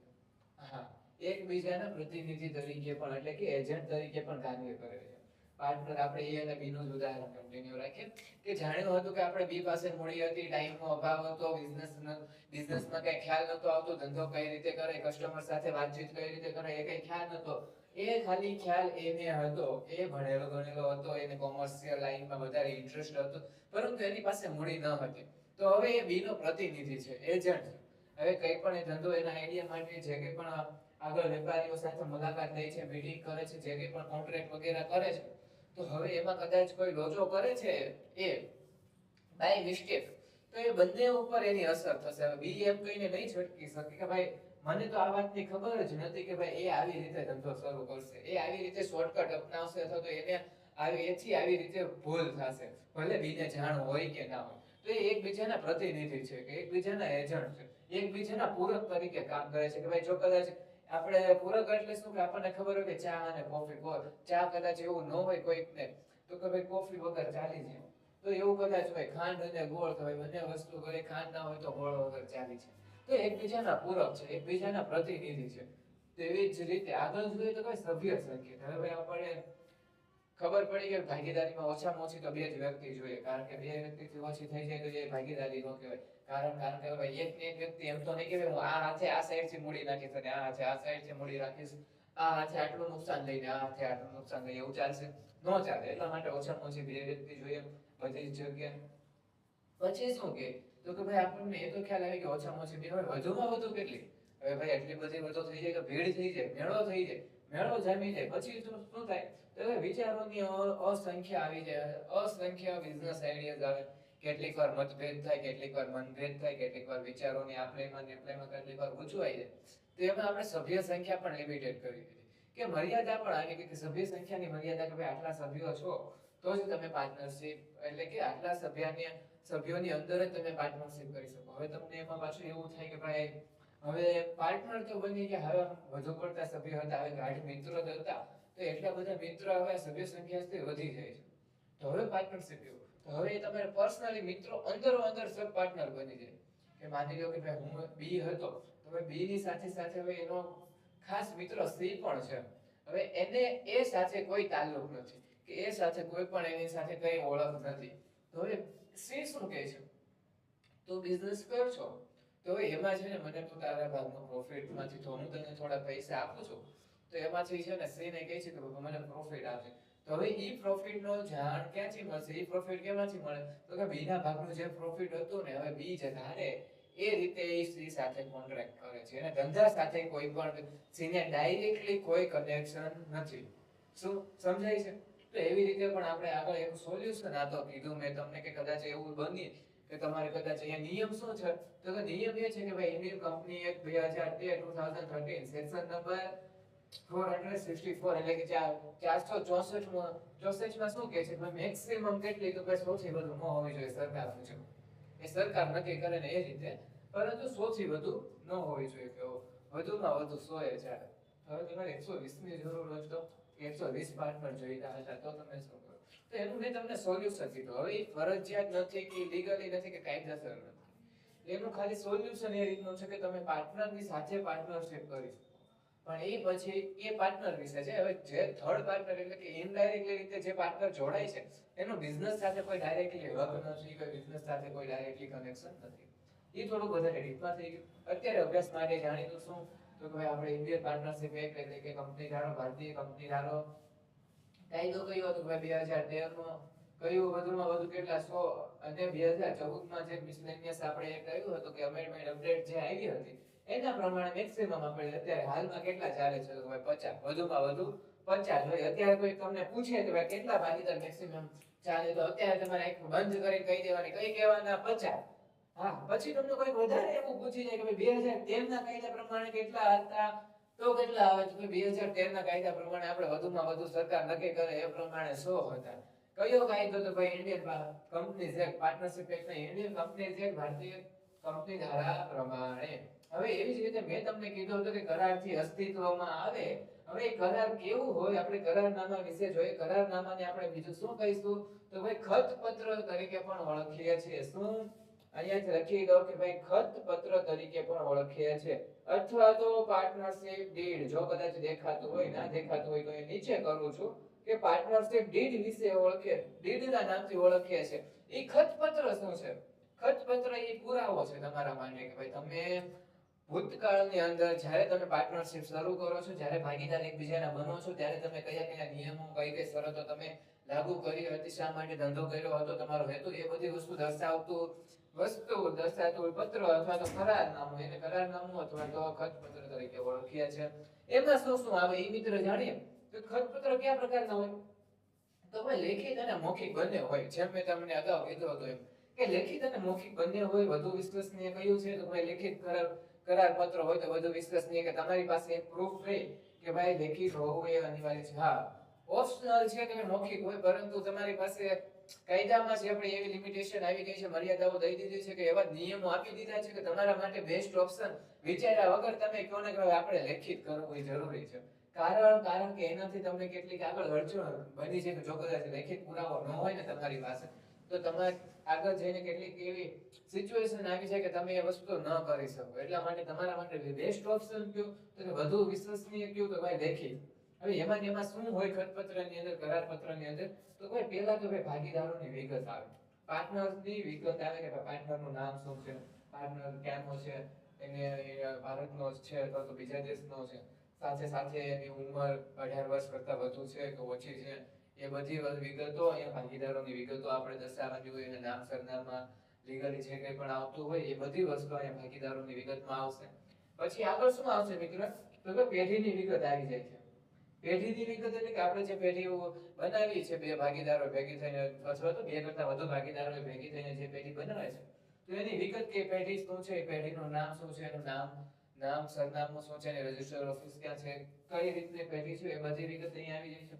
હા, એકબીજાના પ્રતિનિધિ તરીકે પણ એટલે કે એજન્ટ તરીકે પણ કાર્ય કરે છે. પાર્ટનર આપણે એ અને બી નું જ ઉદાહરણ કન્ટિન્યુ રાખીએ કે જાણ્યું હતું કે આપણે બી પાસે મૂડી હતી, ટાઈમનો અભાવ હતો, બિઝનેસમાં કઈ ખ્યાલ નતો આવતો, ધંધો કઈ રીતે કરે, કસ્ટમર સાથે વાતચીત કઈ રીતે કરે એ કઈ ખ્યાલ નતો. એ ખાલી ખ્યાલ એને હતો, એ ભણેલો ગણેલો હતો, એને કોમર્શિયલ લાઈનમાં વધારે ઇન્ટરેસ્ટ હતો, પરંતુ એની પાસે મૂડી ન હતી. તો હવે એ બી નો પ્રતિનિધિ છે, એજન્ટ છે. હવે કઈ પણ એ ધંધો એના આઈડિયા માટે જે કઈ પણ આગળ વેપારીઓ સાથે મુલાકાત લે છે, મીટિંગ કરે છે, જે કઈ પણ કોન્ટ્રાક્ટ વગેરે કરે છે, તો હવે એમાં કદાચ કોઈ લોચો કરે છે એ બાય મિસ્ટેક, તો એ બંને ઉપર એની અસર થશે. હવે બી એમ કહીને નહીં છટકી શકે કે ભાઈ મને તો આ વાતની ખબર જ નથી કે ભાઈ એ આવી રીતે ધંધો શરૂ કરશે, એ આવી રીતે શોર્ટકટ અપનાવશે, અથવા તો એને આવી રીતે ભૂલ થશે, ભલે બીને જાણ હોય કે ના હોય. તો એ એકબીજાના પ્રતિનિધિ છે, કે એકબીજાના એજન્ટ છે, એકબીજાના પૂરક તરીકે કામ કરે છે. કે ભાઈ જો કદાચ આપણે પૂરક એટલે શું કે આપણને ખબર હોય કે ચા અને કોફી, ચા કદાચ એવું ન હોય કોઈકને તો કે ભાઈ કોફી વગર ચાલી જાય, તો એવું કદાચ હોય ખાંડ અને ગોળ, તો બંને વસ્તુ ઘરે ખાંડ ના હોય તો ગોળ વગર ચાલી જાય. તો એકબીજાના પૂરક છે, એકબીજાના પ્રતિનિધિ છે. તેવી જ રીતે આગળ જોઈએ તો કઈ સભ્ય સંકેત. હવે આપણે ખબર પડી કે ભાગીદારીમાં ઓછામાં ઓછી તો બે જ વ્યક્તિ જોઈએ, કારણ કે બે વ્યક્તિથી ઓછી થઈ જાય તો એ ભાગીદારી ન કહેવાય. કારણ કે ભાઈ એક ને એક વ્યક્તિ એમ તો નહીં કે હું આ હાથે આ સાઈડ થી મૂડી નાખીશ અને આ હાથે આ સાઈડ થી મૂડી રાખીશ, આ હાથે આટલું નુકસાન લઈને આ હાથે આટલું નુકસાન લઈને, એવું ચાલશે? ન ચાલે. એટલા માટે ઓછામાં ઓછી બે વ્યક્તિ જોઈએ બધી જ જગ્યાએ. પછી શું કે તો કે ભાઈ આપણને એ તો ખ્યાલ આવે કે ઓછામાં ઓછી બે હોય, વધુમાં વધુ કેટલી? હવે ભાઈ એટલી બધી વધુ થઈ જાય કે ભીડ થઈ જાય, મેળો થઈ જાય, મેળો જામી જાય, પછી શું થાય? તો વિચારોની અસંખ્ય આવી જાય, અસંખ્ય બિઝનેસ આઈડિયાઝ આવે. કેટલીક વાર મતભેદ થાય, કેટલીક વાર મનભેદ થાય, કેટલીક વાર વિચારોની આપલેમાં કેટલીક વાર ગૂંચવાઈ જાય. તો એમાં આપણે સભ્ય સંખ્યા પણ લિમિટેડ કરી દીધી, કે મર્યાદા પણ આવી ગઈ, કે સભ્ય સંખ્યાની મર્યાદા, કે ભાઈ આટલા સભ્યો છો તો જ તમે પાર્ટનરશિપ, એટલે કે આટલા સભ્યોની અંદર જ તમે પાર્ટનરશિપ કરી શકો. હવે તમને એમાં પાછું એવું થાય કે ભાઈ હવે પાર્ટનર તો બની ગયા, હવે વધુ પડતા સભ્યો હતા, હવે ગાઢ મિત્રો હતા, તો એટલા બધા મિત્રો હવે સભ્ય સંખ્યા વધી જાય છે. તો હવે પાર્ટનરશિપ એવું, તો હવે તમારે પર્સનલી મિત્રો અંદરો અંદર સબ પાર્ટનર બની જાય. કે માની લો કે ભાઈ હું બી હતો, તો હવે બી ની સાથે સાથે હવે એનો ખાસ મિત્ર સી પણ છે. હવે એને એ સાથે કોઈ તાલ્લુક નથી, કે એ સાથે કોઈ પણ એની સાથે કઈ ઓળખ નથી. તો હવે સી શું કહે છે? તું બિઝનેસ કરશો તો હવે એમાં છે ને મને તું તારા ભાગનો પ્રોફિટમાંથી તો હું તને થોડા પૈસા આપું છું, તો એમાંથી છે ને સી ને કહે છે કે મને પ્રોફિટ આપે. તો હવે ઈ પ્રોફિટ નો જાણ ક્યાંથી મળશે? ઈ પ્રોફિટ કેમાંથી મળે? તો કે બી ના ભાગનું જે પ્રોફિટ હતું ને, હવે બી જે ધારે એ રીતે એ સી સાથે કોન્ટ્રાક્ટ કરે છે, અને ધંધા સાથે કોઈ પણ સીને ડાયરેક્ટલી કોઈ કનેક્શન નથી. શું સમજાય છે? તો એવી રીતે પણ આપણે આગળ એવું સોલ્યુશન આ તો કીધું મેં તમને, કે કદાચ એવું બની કે તમારે કદાચ અહીંયા નિયમ શું છે? તો કે નિયમ એ છે કે ભાઈ Indian company act 2013 section number 464, એટલે કે 464 માં શું કહે છે? મેક્સિમમ કેટલી, તો કે સૌથી વધુ ન હોવી જોઈએ સરકાર મુજબ. એ સરકાર નક્કી કરે ને એ રીતે, પરંતુ સૌથી વધુ ન હોવી જોઈએ, કે વધુમાં વધુ 100 એ ચાલે. હવે તમારે 120 ની જરૂર હોય તો 120 પાર્ટનર જોઈતા હતા, તો તમે શું કરો? તો એનું મેં તમને સોલ્યુશન કીધું. હવે એ ફરજિયાત નથી, કે લીગલી નથી, કે કાયદેસર નથી. એનું ખાલી સોલ્યુશન એ રીતનું છે કે તમે પાર્ટનરની સાથે પાર્ટનરશિપ કરી શકો. પણ એ પછી એ પાર્ટનર વિશે છે. હવે જે થર્ડ પાર્ટનર, એટલે કે ઇનડાયરેક્ટલી રીતે જે પાર્ટનર જોડાય છે, એનો બિઝનેસ સાથે કોઈ ડાયરેક્ટલી હક નથી, કોઈ બિઝનેસ સાથે કોઈ ડાયરેક્ટલી કનેક્શન નથી. એ થોડું વધારે ડીપમાં થઈ ગયું. અત્યારે અભ્યાસ માટે જાણીતું શું? તો કે ભાઈ આપણે ઇન્ડિયન પાર્ટનરશિપ એક્ટ, એટલે કે કંપની ધારો, ભારતીય કંપની ધારો કાયદો કયો હતો? ભાઈ 2013 માં કયું વધુમાં વધુ કેટલા 100, અને 2014 માં જે મિસલેનિયસ આપણે એક આવ્યું હતું કે અમેન્ડમેન્ટ અપડેટ જે આવી હતી, એના પ્રમાણે મેક્સિમમ આપણે અત્યારે હાલમાં કેટલા ચાલે છે? તો ભાઈ 50, વધુમાં વધુ 50 હોય. અત્યારે કોઈ તમને પૂછે કે ભાઈ કેટલા ભાગીદાર મેક્સિમમ ચાલે, તો અત્યારે તમારે એક બંધ કરીને કહી દેવાની, કઈ કહેવાના? 50. હા, પછી તમને કોઈ વધારે એવું પૂછી જાય કે ભાઈ 2013 ના કાયદા પ્રમાણે કેટલા હતા, તો કેટલા આવે? તો 2013 ના કાયદા પ્રમાણે આપણે વધુમાં વધુ સરકાર નક્કી કરે એ પ્રમાણે 100 હતા. કયો કાયદો? તો ભાઈ Indian companies act, partnership act નહીં, ઇન્ડિયન કંપનીઝ એક્ટ, ભારતીય કંપની ધારા પ્રમાણે. હવે એવી જ રીતે મેં તમને કીધું હતું કે કરારથી અસ્તિત્વમાં આવે. હવે કરાર કેવું હોય? આપણે કરારનામા વિશે જોઈએ. કરારનામાને આપણે બીજું શું કહીશું? તો ભાઈ ખતપત્ર તરીકે પણ ઓળખીએ છીએ. શું અહીંયાથી લખી દો કે ભાઈ ખતપત્ર તરીકે પણ ઓળખીએ છીએ, અથવા તો પાર્ટનરશિપ ડીડ. જો કદાચ દેખાતું હોય, ના દેખાતું હોય તો એ નીચે કરું છું, કે પાર્ટનરશિપ ડીડ વિશે ઓળખે, ડીડના નામથી ઓળખીએ છે. એ ખતપત્ર શું છે? ખતપત્ર એ પુરાવો છે તમારા માટે કે ભાઈ તમે ભૂતકાળની અંદર જ્યારે તમે પાર્ટનરશિપ શરૂ કરો છો, જ્યારે ભાગીદાર એકબીજાના બનો છો, ત્યારે તમે કયા કયા નિયમો, કઈ કઈ શરતો તમે લાગુ કરી હતી, શા માટે ધંધો કર્યો હતો, તમારો હેતુ, એ બધી વસ્તુ દર્શાવતું પત્ર અથવા તો કરારનામું, એને કરારનામું અથવા તો ખતપત્ર તરીકે ઓળખીએ છે. એમાં શું શું આવે એ મિત્ર જાણીએ તો ખતપત્ર કયા પ્રકારના હોય? તો ભાઈ લેખિત અને મૌખિક બંને હોય. જેમ મેં તમને અગાઉ કીધું હતું એમ કે લેખિત અને મૌખિક બંને હોય. વધુ વિશ્વસનીય કયું છે? તો ભાઈ લેખિત કરાર પત્ર હોય તો વધુ વિશ્વસનીય, કે તમારી પાસે એક પ્રૂફ રહે કે ભાઈ લેખિત હોવું એ અનિવાર્ય છે. હા, ઓપ્શનલ છે કે મૌખિક હોય, પરંતુ તમારી પાસે કાયદામાં છે આપણે એવી લિમિટેશન આવી ગઈ છે, મર્યાદાઓ દઈ દીધી છે, કે એવા નિયમો આપી દીધા છે કે તમારા માટે બેસ્ટ ઓપ્શન વિચાર્યા વગર તમે કહો ને કે આપણે લેખિત કરવું એ જરૂરી છે. કારણ કે એનાથી તમને કેટલીક આગળ અડચણો બની છે કે જો કદાચ લેખિત પુરાવો ન હોય ને તમારી પાસે, તો તમારે આગળ જઈને કેટલીક એવી સિચ્યુએશન આવી છે કે તમે એ વસ્તુ ન કરી શકો. એટલા માટે તમારા માટે બેસ્ટ ઓપ્શન કયો તો વધુ વિશ્વસનીય કયો તો ભાઈ લેખિત. હવે એમાં શું હોય ખતપત્રની અંદર, કરાર પત્રની અંદર? તો ભાઈ પહેલા તો ભાઈ ભાગીદારોની વિગત આવે, પાર્ટનરની વિગત આવે કે પાર્ટનરનું નામ શું છે, પાર્ટનર ક્યાંનો છે, એને ભારતનો છે અથવા તો બીજા દેશનો છે, સાથે સાથે એની ઉંમર 18 વર્ષ કરતા વધુ છે કે ઓછી છે, એ બધી વિગતો, અહીંયા ભાગીદારોની વિગતો આપણે દર્શાવવાની હોય. એના નામ, સરનામા, લીગલી જે કંઈ પણ આવતું હોય એ બધી વસ્તુ અહીંયા ભાગીદારોની વિગતમાં આવશે. પછી આગળ શું આવશે મિત્રો? તો કે પેઢીની વિગત આવી જાય છે. પેઢીની વિગત એટલે કે આપણે જે પેઢીઓ બનાવી છે, બે ભાગીદારો ભેગી થઈને અથવા તો બે કરતા વધુ ભાગીદારો ભેગી થઈને જે પેઢી બનાવે છે, તો એની વિગત કે પેઢી શું છે, પેઢીનું નામ શું છે, એનું નામ સરનામું શું છે, એની રજિસ્ટર ઓફિસ ક્યાં છે, કઈ રીતની પેઢી છે, એ બધી વિગત અહીંયા આવી જાય છે.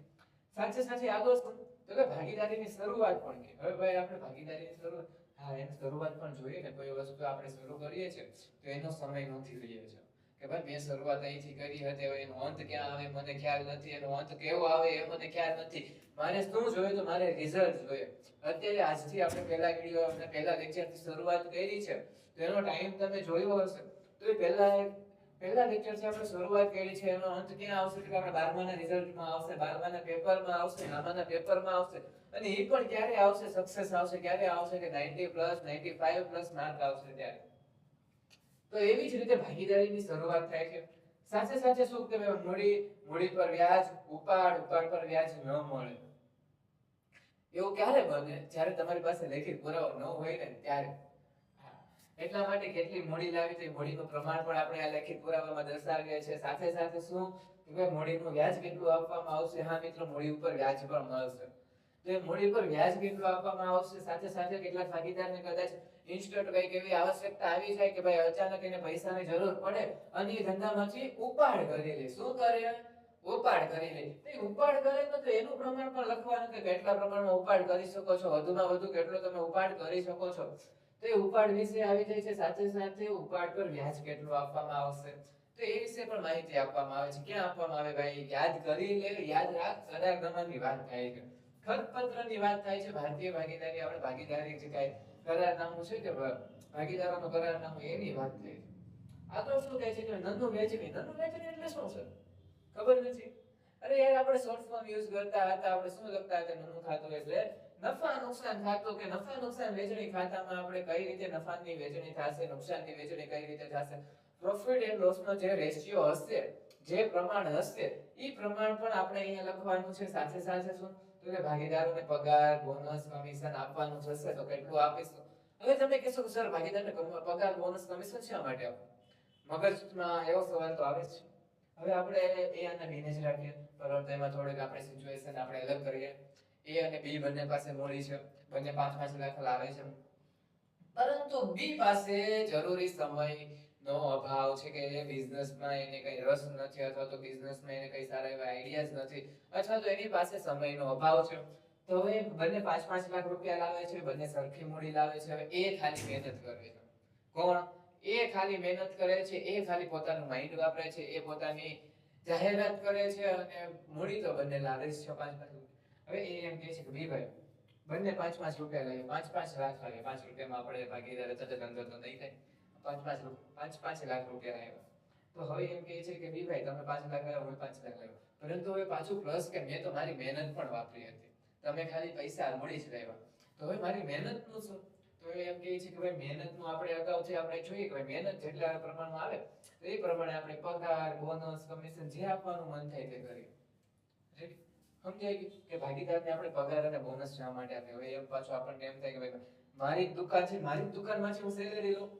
સાથે સાથે આગળ શું તો કે ભાગીદારીની શરૂઆત પણ કે હવે ભાઈ આપણે ભાગીદારીની શરૂઆત, હા એની શરૂઆત પણ જોઈએ ને. કોઈ વસ્તુ આપણે શરૂ કરીએ છીએ તો એનો સમય નથી લઈએ છે કે ભાઈ મેં શરૂઆત અહીંથી કરી હતી, હવે એનો અંત ક્યાં આવે મને ખ્યાલ નથી, એનો અંત કેવો આવે એ મને ખ્યાલ નથી. મારે શું જોઈએ? તો મારે રિઝલ્ટ જોઈએ. અત્યારે આજથી આપણે પહેલા વિડિયો અને પહેલા લેક્ચરથી શરૂઆત કરી છે, તો એનો ટાઈમ તમે જોયો હશે. તો એ પહેલા લેક્ચરથી આપણે શરૂઆત કરી છે, એનો અંત ક્યાં આવશે? કે આપણે 12માના રિઝલ્ટમાં આવશે, 12માના પેપરમાં આવશે, નામાના પેપરમાં આવશે. અને એ પણ ક્યારે આવશે? સક્સેસ આવશે. ક્યારે આવશે? કે 90+, 95+ માર્ક આવશે ત્યારે. તો એવી જ રીતે ભાગીદારીની શરૂઆત થાય છે. સાથે સાથે શું કે મૂડી પર વ્યાજ, ઉપાડ પર વ્યાજ ન મળે. એવું ક્યારે બને? જ્યારે તમારી પાસે લેખિત પુરાવો ન હોય ને ત્યારે. એટલા માટે કેટલી મૂડી લાવી તો મૂડીનું પ્રમાણ પણ આપણે આ લેખિત પુરાવામાં દર્શાવીએ છીએ. સાથે સાથે શું કે મૂડીનું વ્યાજ કેટલું આપવામાં આવશે? હા મિત્રો, મૂડી ઉપર વ્યાજ પણ મળશે. તો એ મૂડી પર વ્યાજ કેટલું આપવામાં આવશે? સાથે સાથે કેટલાક ભાગીદારને કદાચ ઇન્સ્ટન્ટ કઈક એવી આવશ્યકતા આવી જાય કે ભાઈ અચાનક એને પૈસાની જરૂર પડે અને એ ધંધામાંથી ઉપાડ કરી લે. શું કરે? ઉપાડ કરી લે. તો ઉપાડ કરે તો એનું પ્રમાણ પણ લખવાનું કે કેટલા પ્રમાણમાં ઉપાડ કરી શકો છો, વધુમાં વધુ કેટલો તમે ઉપાડ કરી શકો છો. તો એ ઉપાડ વિશે આવી જાય છે. સાથે સાથે ઉપાડ પર વ્યાજ કેટલું આપવામાં આવશે તો એ વિશે પણ માહિતી આપવામાં આવે છે. ક્યાં આપવામાં આવે ભાઈ? યાદ કરી લે, યાદ રાખ. કરારનામાની વાત થાય છે, ખતપત્રની વાત થાય છે. ભારતીય ભાગીદારી, આપણે ભાગીદારી જે કાંઈ કરારનામું છે કે ભાગીદારોનું કરારનામું, એની વાત થાય છે. આગળ શું કહે છે કે નનું વહેંચણી. નનું વહેંચણી એટલે શું છે? ખબર નથી? અરે યાર, આપણે શોર્ટ ફોર્મ યુઝ કરતા હતા. આપણે શું લખતા હતા? નનું ખાતું એટલે નફા નુકસાન ખાતું, કે નફા નુકસાન વહેંચણી ખાતામાં આપણે કઈ રીતે નફાની વહેંચણી થશે, નુકસાનની વહેંચણી કઈ રીતે થશે, પ્રોફિટ એન્ડ લોસ નો જે રેશિયો હશે, જે પ્રમાણ હશે, એ પ્રમાણ પણ આપણે અહીંયા લખવાનું છે. સાથે સાથે શું તો કે ભાગીદારોને પગાર, બોનસ, કમિશન આપવાનું થશે તો કેટલું આપીશું. હવે તમે કહેશો કે સર ભાગીદારને પગાર, બોનસ, કમિશન શા માટે આપવું? મગજમાં એવો સવાલ તો આવે જ છે. હવે આપણે એ અને બી ને જ રાખીએ, પરંતુ એમાં થોડીક આપણે સિચ્યુએશન આપણે અલગ કરીએ. એ અને બી બંને પાસે મૂડી છે, બંને 5-5 લાખ લાવે છે, પરંતુ બી પાસે જરૂરી સમયનો અભાવ છે કે એ બિઝનેસમાં એને કઈ રસ નથી, અથવા તો બિઝનેસમાં એને કઈ સારા એવા આઈડિયાઝ નથી, અથવા તો એની પાસે સમયનો અભાવ છે. તો હવે બંને 5-5 લાખ રૂપિયા લાવે છે, બંને સરખી મૂડી લાવે છે. હવે એ ખાલી મહેનત કરે છે. કોણ? એ ખાલી મહેનત કરે છે, એ ખાલી પોતાનું માઇન્ડ વાપરે છે, એ પોતાની જાહેરાત કરે છે, અને મૂડી તો બંને લાવે છે 5-5 રૂપિયા. હવે એ એમ કહે છે કે બી ભાઈ બંને 5-5 રૂપિયા લાવીએ, 5-5 લાખ લાવીએ. 5 રૂપિયામાં આપણે ભાગીદાર થતા ધંધો તો નહીં થાય. 5-5 લાખ રૂપિયા લાવ્યા. તો હવે એમ કહે છે કે બી ભાઈ તમે 5 લાખ લાવ્યો, હું 5 લાખ લાવ્યો, પરંતુ હવે પાછું પ્લસ કે મેં તો મારી મહેનત પણ વાપરી હતી, તમે ખાલી પૈસા મળી જ લાવ્યા, તો હવે મારી મહેનતનું શું? તો એમ કહે છે કે ભાઈ મહેનતનું આપણે અગાઉથી આપણે જોઈએ કે ભાઈ મહેનત જેટલા પ્રમાણમાં આવે તો એ પ્રમાણે આપણે પગાર, બોનસ, કમિશન જે આપવાનું મન થાય તે કરીએ. રેડી? સમજાય ગયું કે ભાગીદારને આપણે પગાર અને બોનસ શા માટે આપે? હવે એમ પાછું આપણને એમ થાય કે ભાઈ મારી જ દુકાન છે, મારી જ દુકાનમાંથી હું સેલેરી લઉં,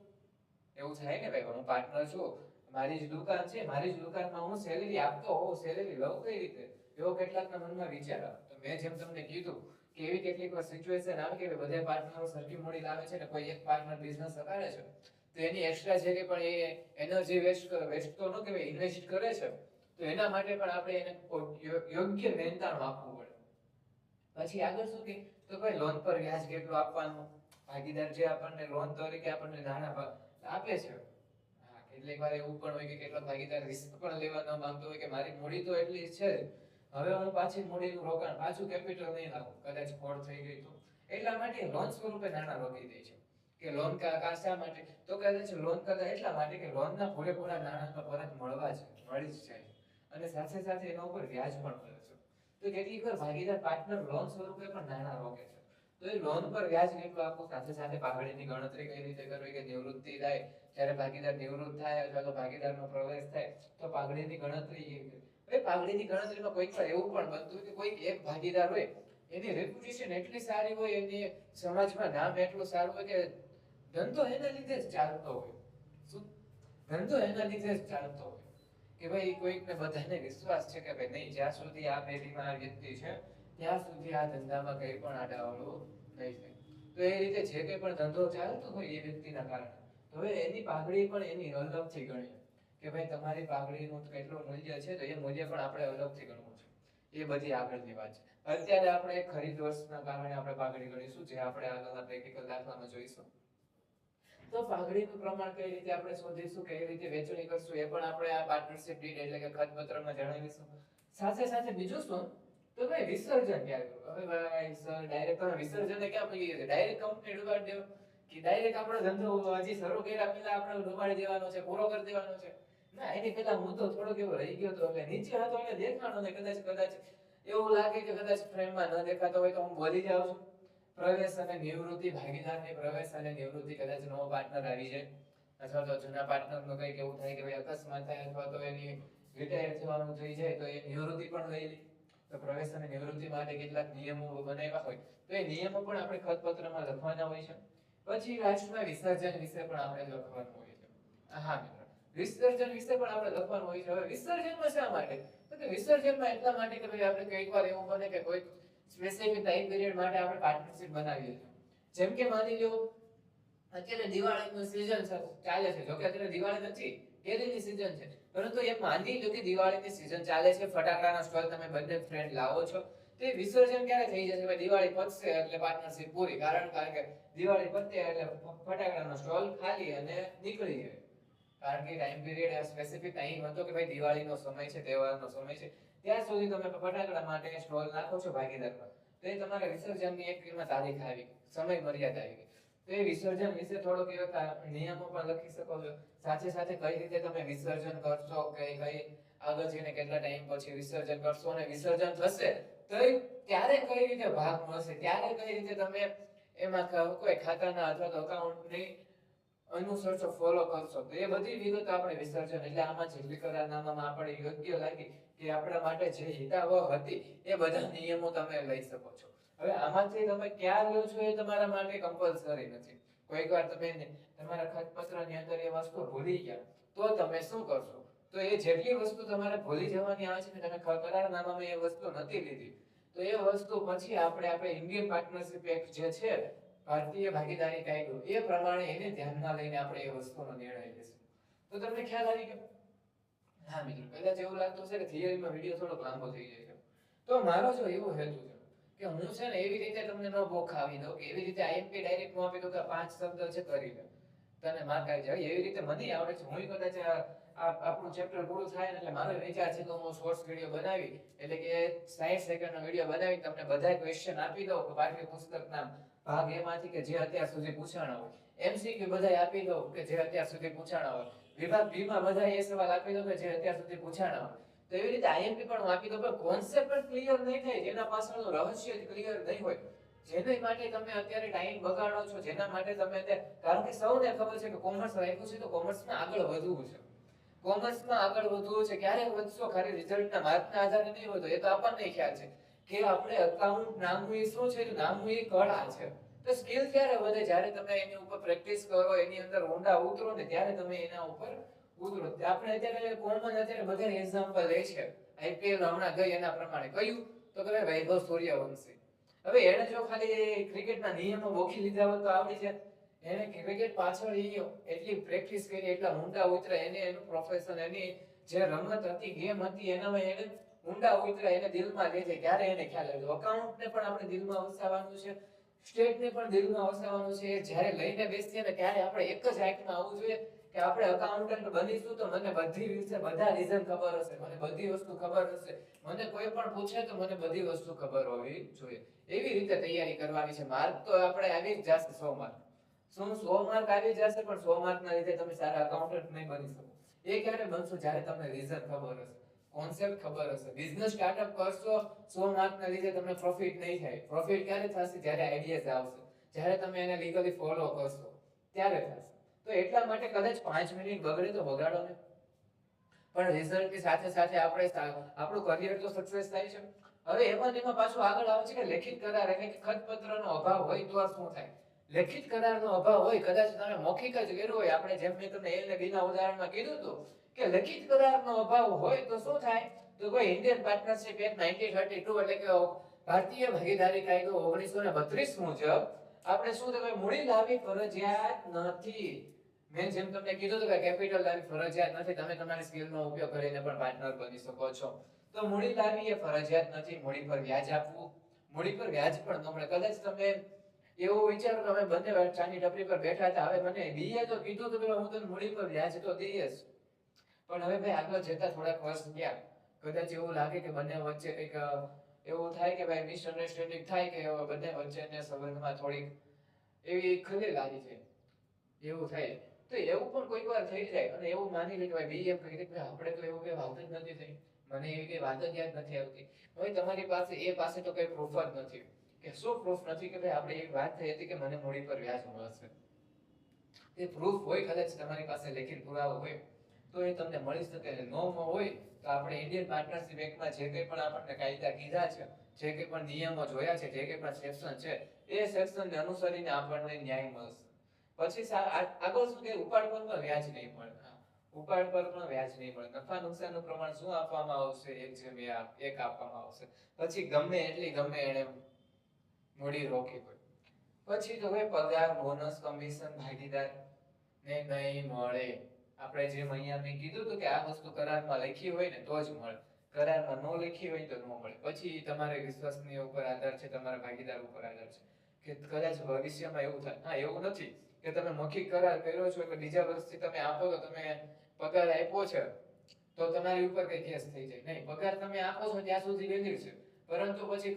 એવું થાય ને ભાઈ, હું પાર્ટનર છું, મારી જ દુકાન છે, મારી જ દુકાનમાં હું સેલેરી આપતો હોઉં, સેલેરી લઉં કઈ રીતે? એવો કેટલાકના મનમાં વિચાર આવે. તો મેં જેમ તમને કીધું કે એવી કેટલીક વાર સિચ્યુએશન આવે કે બધા પાર્ટનરો સરખી મૂડી લાવે છે ને કોઈ એક પાર્ટનર બિઝનેસ લગાડે છે, તો એની એક્સ્ટ્રા છે કે પણ એ એનર્જી વેસ્ટ તો ન કહેવાય, ઇન્વેસ્ટ કરે છે, તો એના માટે પણ આપણે એને યોગ્ય મહેનતાણું આપવું પડે. પછી આગળ શું કે તો ભાઈ લોન પર વ્યાજ કેટલું આપવાનું? ભાગીદાર જે આપણને લોન તરીકે આપણને નાણાં આપે છે, કેટલીક વાર એવું પણ હોય કે કેટલાક ભાગીદાર રિસ્ક પણ લેવા ન માંગતો હોય કે મારી મૂડી તો એટલી છે જ, હવે હું પાછી મૂડીનું રોકાણ, પાછું કેપિટલ નહીં લાવું, કદાચ ખોટ થઈ ગઈ તો એટલા માટે લોન સ્વરૂપે નાણાં રોકી દે છે. કે લોન શા માટે? તો કદાચ લોન કરતા એટલા માટે કે લોનના પૂરેપૂરા નાણાં તો પરત મળી જ જાય, અને સાથે સાથે એના ઉપર વ્યાજ પણ મળે છે. તો કેટલીક વાર ભાગીદાર પાર્ટનર લોન સ્વરૂપે પણ નાણાં રોકે છે, તો એ લોન પર વ્યાજ કેટલું આપવું, સાથે સાથે પાઘડીની ગણતરી કઈ રીતે કરવી કે નિવૃત્તિ થાય જ્યારે ભાગીદાર નિવૃત્ત થાય અથવા તો ભાગીદારનો પ્રવેશ થાય તો પાઘડીની ગણતરી એ પાઘડીની ગણતરીમાં કોઈક વાર એવું પણ બનતું હોય કે કોઈક એક ભાગીદાર હોય એની રેપ્યુટેશન એટલી સારી હોય, એની સમાજમાં નામ એટલું સારું હોય કે ધંધો એના લીધે જ ચાલતો હોય. શું? ધંધો એના લીધે જ ચાલતો હોય કે ભાઈ કોઈકને બધાને વિશ્વાસ છે કે ભાઈ નહીં, જ્યાં સુધી આ પેઢીમાં આ વ્યક્તિ છે ત્યાં સુધી આ ધંધામાં કંઈ પણ આડાઅવળું નહીં થાય. તો એ રીતે જે કંઈ પણ ધંધો ચાલતો હોય એ વ્યક્તિના કારણે, તો હવે એની પાઘડી પણ એની અલગથી ગણીએ કે ભાઈ તમારી પાઘડીનું કેટલું મૂલ્ય છે, તો એ મૂલ્ય પણ આપણે અલગથી ગણવું છે. એ બધી આગળની વાત છે. અત્યારે આપણે ખરીદ વર્ષના કારણે આપણે પાઘડી ગણીશું, જે આપણે આગળના પ્રેક્ટિકલ દાખલામાં જોઈશું. તો પાઘડીનું પ્રમાણ કઈ રીતે આપણે શોધીશું, કઈ રીતે વેચણી કરશું, એ પણ આપણે આ પાર્ટનરશિપ ડીડ એટલે કે ખતપત્રમાં જણાવીશું. સાથે સાથે બીજું શું, તો ભાઈ વિસર્જન ક્યારે કરવું? હવે ભાઈ સર ડાયરેક્ટ તમે વિસર્જનને ક્યાં મૂકી છે? ડાયરેક્ટ કંપની ડૂબાડી દેવો કે ડાયરેક્ટ આપણો ધંધો હજી શરૂ કર્યા પહેલા આપણે ડૂબાડી દેવાનો છે, પૂરો કરી દેવાનો છે? ના, એની પહેલા મુદ્દો થોડોક એવો રહી ગયો તો એટલે નીચે હતો એટલે દેખાણો ને કદાચ એવું લાગે કે કદાચ ફ્રેમમાં ન દેખાતો હોય તો હું બોલી જાઉં છું. પ્રવેશ અને નિવૃત્તિ, ભાગીદારની પ્રવેશ અને નિવૃત્તિ, કદાચ નવો પાર્ટનર આવી જાય અથવા તો જૂના પાર્ટનરનું કંઈક એવું થાય કે ભાઈ અકસ્માત થાય અથવા તો એની રિટાયર થવાનું થઈ જાય તો એ નિવૃત્તિ પણ લઈ લે. તો પ્રવેશ અને નિવૃત્તિ માટે કેટલાક નિયમો બનાવ્યા હોય તો એ નિયમો પણ આપણે ખતપત્રમાં લખવાના હોય છે. પછી લાસ્ટમાં વિસર્જન વિશે પણ આપણે લખવાનું હોય છે. હા મિત્રો, વિસર્જન વિશે પણ આપણે લખવાનું હોય છે. હવે વિસર્જનમાં શા માટે? તો કે વિસર્જનમાં એટલા માટે કે ભાઈ આપણે કઈક વાર એવું બને કે કોઈ સ્પેસિફિક ટાઈમ પીરિયડ માટે આપણે પાર્ટનરશિપ બનાવીએ છીએ. જેમ કે માની લો અત્યારે દિવાળીનું સીઝન ચાલે છે, જો કે અત્યારે દિવાળી નથી, કેરીની સીઝન છે, પરંતુ એમ માની લો કે દિવાળીની સીઝન ચાલે છે, ફટાકડાના સ્ટોલ તમે બંને ફ્રેન્ડ લાવો છો, તો એ વિસર્જન ક્યારે થઈ જશે? ભાઈ દિવાળી પતશે એટલે પાર્ટનરશિપ પૂરી, કારણ કે દિવાળી પતે એટલે ફટાકડાનો સ્ટોલ ખાલી અને નીકળી જાય. કારણ કે ટાઈમ પીરિયડ સ્પેસિફિક ટાઈમ હતો કે ભાઈ દિવાળીનો સમય છે, તહેવારનો સમય છે, ત્યાં સુધી તમે ફટાકડા માટે સ્ટોલ નાખો છો ભાગીદારમાં, તો એ તમારા વિસર્જનની એક તારીખ આવી, સમય મર્યાદા આવી ગઈ. તો એ વિસર્જન વિશે થોડોક એવા નિયમો પણ લખી શકો છો. સાથે સાથે કઈ રીતે તમે વિસર્જન કરશો, કઈ આગળ જઈને કેટલા ટાઈમ પછી વિસર્જન કરશો, અને વિસર્જન થશે તો ત્યારે કઈ રીતે ભાગ મળશે, ત્યારે કઈ રીતે તમે એમાં કોઈ ખાતાના અથવા તો અકાઉન્ટની અનુસરશો, ફોલો કરશો, તો એ બધી વિગત આપણે વિસર્જન એટલે આમાં જેટલી કરારનામામાં આપણે યોગ્ય લાગી કે આપણા માટે જે હિતાવહ હતી એ બધા નિયમો તમે લઈ શકો છો. હવે આમાંથી તમે ક્યાં લો છો એ તમારા માટે કમ્પલસરી નથી. કોઈક વાર તમે તમારા ખતપત્રની અંદર એ વસ્તુ ભૂલી ગયા તો તમે શું કરશો? તો એ જેટલી વસ્તુ તમારે ભૂલી જવાની આવે છે ને, તમે કરારનામામાં એ વસ્તુ નથી લીધી, તો એ વસ્તુ પછી આપણે ઇન્ડિયન પાર્ટનરશિપ એક્ટ જે છે, ભારતીય ભાગીદારી કાયદો, એ પ્રમાણે એને ધ્યાનમાં લઈને આપણે એ વસ્તુનો નિર્ણય લઈશું. તો તમને ખ્યાલ આવી ગયો? હા મિત્રો, કદાચ એવું લાગતું છે કે થિયરીમાં વિડિયો થોડો લાંબો થઈ જાય છે, તો મારો જો એવો હેતુ છે કે હું છે ને એવી રીતે તમને ન બોખાવી દઉં કે એવી રીતે આઈએમપી ડાયરેક્ટ નો આપી દઉં કે 5 શબ્દ છે કરી લે તને માર્ક આવી જાય, એવી રીતે મને આવડે છે. હું કદાચ આપણું ચેપ્ટર પૂરું થાય ને એટલે મારો વિચાર છે કે હું શોર્ટ્સ વિડિયો બનાવી એટલે કે 60 સેકન્ડનો વિડિયો બનાવી તમને બધા ક્વેશ્ચન આપી દઉં કે પાઠ્ય પુસ્તકના ભાગ એમાંથી કે જે અત્યાર સુધી પૂછાણા હોય, એમસીક્યુ બધા આપી દઉં કે જે અત્યાર સુધી પૂછાણા હોય, વિભાગ બી માં બધા એ સવાલ આપી દો કે જે અત્યાર સુધી પૂછાણા હોય. તો એવી રીતે આઈએમપી પણ હું આપી દઉં, પણ કોન્સેપ્ટ પણ ક્લિયર નહીં થાય, જેના પાછળનું રહસ્ય ક્લિયર નહીં હોય, જેના માટે તમે અત્યારે ટાઈમ બગાડો છો, જેના માટે તમે કારણ કે સૌને ખબર છે કે કોમર્સ રાખ્યું છે તો કોમર્સમાં આગળ વધવું છે, કોમર્સમાં આગળ વધવું છે. ક્યારે વધશો? ખાલી રિઝલ્ટના માર્કના આધારે નહીં વધો. એ તો આપણને ખ્યાલ છે કે આપણે અકાઉન્ટ નામનું એ શું છે? નામનું એ કળા છે. તો સ્કિલ ક્યારે વધે? જ્યારે તમે એની ઉપર પ્રેક્ટિસ કરો, એની અંદર ઊંડા ઉતરો ને ત્યારે તમે એના ઉપર ઉતરો. આપણે અત્યારે કોમન અત્યારે બધા એક્ઝામ્પલ લે છે. આઈપીએલ હમણાં ગઈ એના પ્રમાણે કયું તો કે વૈભવ સૂર્યવંશી. હવે એને જો ખાલી ક્રિકેટના નિયમો ગોખી લીધા હોત તો આવડી જાય. એને ક્રિકેટ પાછળ એટલી પ્રેક્ટિસ કરી, એટલા ઊંડા ઉતરા, એને એનું પ્રોફેશન, એની જે રમત હતી, ગેમ હતી, એનામાં એને ઊંડા ઉતરા, એને દિલમાં લે છે. ક્યારે એને ખ્યાલ આવ્યો? અકાઉન્ટને પણ આપણે દિલમાં વસાવવાનું છે, સ્ટેટને પણ દિલમાં વસાવવાનું છે. જ્યારે લઈને બેસીએ ને ત્યારે આપણે એક જ આંખમાં આવવું જોઈએ કે આપણે અકાઉન્ટન્ટ બનીશું તો મને બધી રીતે બધા રીઝન ખબર હશે, મને બધી વસ્તુ ખબર હશે, મને કોઈ પણ પૂછે તો મને બધી વસ્તુ ખબર હોવી જોઈએ. એવી રીતે તૈયારી કરવાની છે. માર્ક તો આપણે આવી જ જશે 100 માર્ક. શું 100 માર્ક આવી જશે, પણ 100 માર્કના લીધે તમે સારા અકાઉન્ટન્ટ નહીં બની શકો. એ ક્યારે બનશો? જ્યારે તમને રીઝન ખબર હશે, કોન્સેપ્ટ ખબર હશે. બિઝનેસ સ્ટાર્ટઅપ કરશો 100 માર્કના લીધે તમને પ્રોફિટ નહીં થાય. પ્રોફિટ ક્યારે થશે? જ્યારે આઈડિયાઝ આવશે, જ્યારે તમે એને લીગલી ફોલો કરશો ત્યારે થશે. તો એટલા માટે કદાચ 5 મિનિટ બગડે તો બગાડો ને, પણ રિઝલ્ટની સાથે સાથે આપણું કરિયર તો સક્સેસ થાય છે. હવે એમાં પાછું આગળ આવે છે કે લેખિત કરાર એટલે કે ખતપત્રનો અભાવ હોય તો શું થાય? લેખિત કરારનો અભાવ હોય, કદાચ તમે મૌખિક જ કર્યું હોય, આપણે જેમ મેં તમને એ ને બી ના ઉદાહરણમાં કીધું હતું કે લેખિત કરારનો અભાવ હોય તો શું થાય? તો કોઈ ઇન્ડિયન પાર્ટનરશિપ એક્ટ 1932 એટલે કે ભારતીય ભાગીદારી કાયદો 1932 મુજબ આપણે શું તો મૂડી લાવવી ફરજિયાત નથી. મેં જેમ તમને કીધું હતું કે કેપિટલ લાવવી ફરજિયાત નથી, તમે તમારી સ્કિલનો ઉપયોગ કરીને પણ પાર્ટનર બની શકો છો. તો મૂડી લાવવી એ ફરજિયાત નથી. મૂડી પર વ્યાજ આપવું, મૂડી પર વ્યાજ પણ ન મળે. કદાચ તમે એવું વિચારો કે અમે બંને ચાની ટપરી પર બેઠા હતા, હવે મને બીએ તો કીધું તો હું તને મૂડી પર વ્યાજ તો દઈશ, પણ હવે ભાઈ આગળ જતા થોડાક વર્ષ ગયા, કદાચ એવું લાગે કે બંને વચ્ચે કંઈક એવું થાય કે ભાઈ મિસઅન્ડરસ્ટેન્ડિંગ થાય કે બંને વચ્ચેના સંબંધમાં થોડીક એવી ખલેલ આવી જાય, એવું થાય. તો એવું પણ કોઈક વાર થઈ જાય અને એવું માની લે કે ભાઈ બી એમ કહી કે આપણે તો એવું કઈ વાત જ નથી થઈ, મને એવી કઈ વાત જ યાદ નથી આવતી. હવે તમારી પાસે તો કઈ પ્રૂફ જ નથી. કે શું પ્રૂફ નથી કે ભાઈ આપણે એક વાત થઈ હતી કે મને મૂડી પર વ્યાજ મળશે? એ પ્રૂફ હોય, કદાચ તમારી પાસે લેખિત પુરાવો હોય તો એ તમને મળી શકે. નો હોય તો આપણે ઇન્ડિયન પાર્ટનરશિપ એક્ટમાં જે કંઈ પણ આપણને કાયદા કીધા છે, જે કંઈ પણ નિયમો જોયા છે, જે કંઈ પણ સેક્શન છે, એ સેક્શનને અનુસરીને આપણને ન્યાય મળશે. પછી આગળ શું કે ઉપાડ પર પણ વ્યાજ નહીં મળે. ઉપાડ પર પણ વ્યાજ નહીં મળે. નફા નુકસાનનું પ્રમાણ શું આપવામાં આવશે? 1/1 આપવામાં આવશે. પછી ગમે એને મૂડી રોકી હોય. પછી તો હવે પગાર, બોનસ, કમિશન ભાગીદાર ને નહીં મળે. આપણે જેમ અહીંયા મેં કીધું હતું કે આ વસ્તુ કરારમાં લખી હોય ને તો જ મળે, કરારમાં ન લખી હોય તો ન મળે. પછી તમારે વિશ્વાસની ઉપર આધાર છે, તમારા ભાગીદાર ઉપર આધાર છે કે કદાચ ભવિષ્યમાં એવું થાય. હા, એવું નથી કે તમે મૌખિક કરાર કર્યો છો એટલે બીજા વર્ષથી તમે આપો તો તમે પગાર આપ્યો છે તો તમારી ઉપર કઈ કેસ થઈ જાય. નહીં, પગાર તમે આપો છો ત્યાં સુધી વેલિડ છે, પરંતુ પછી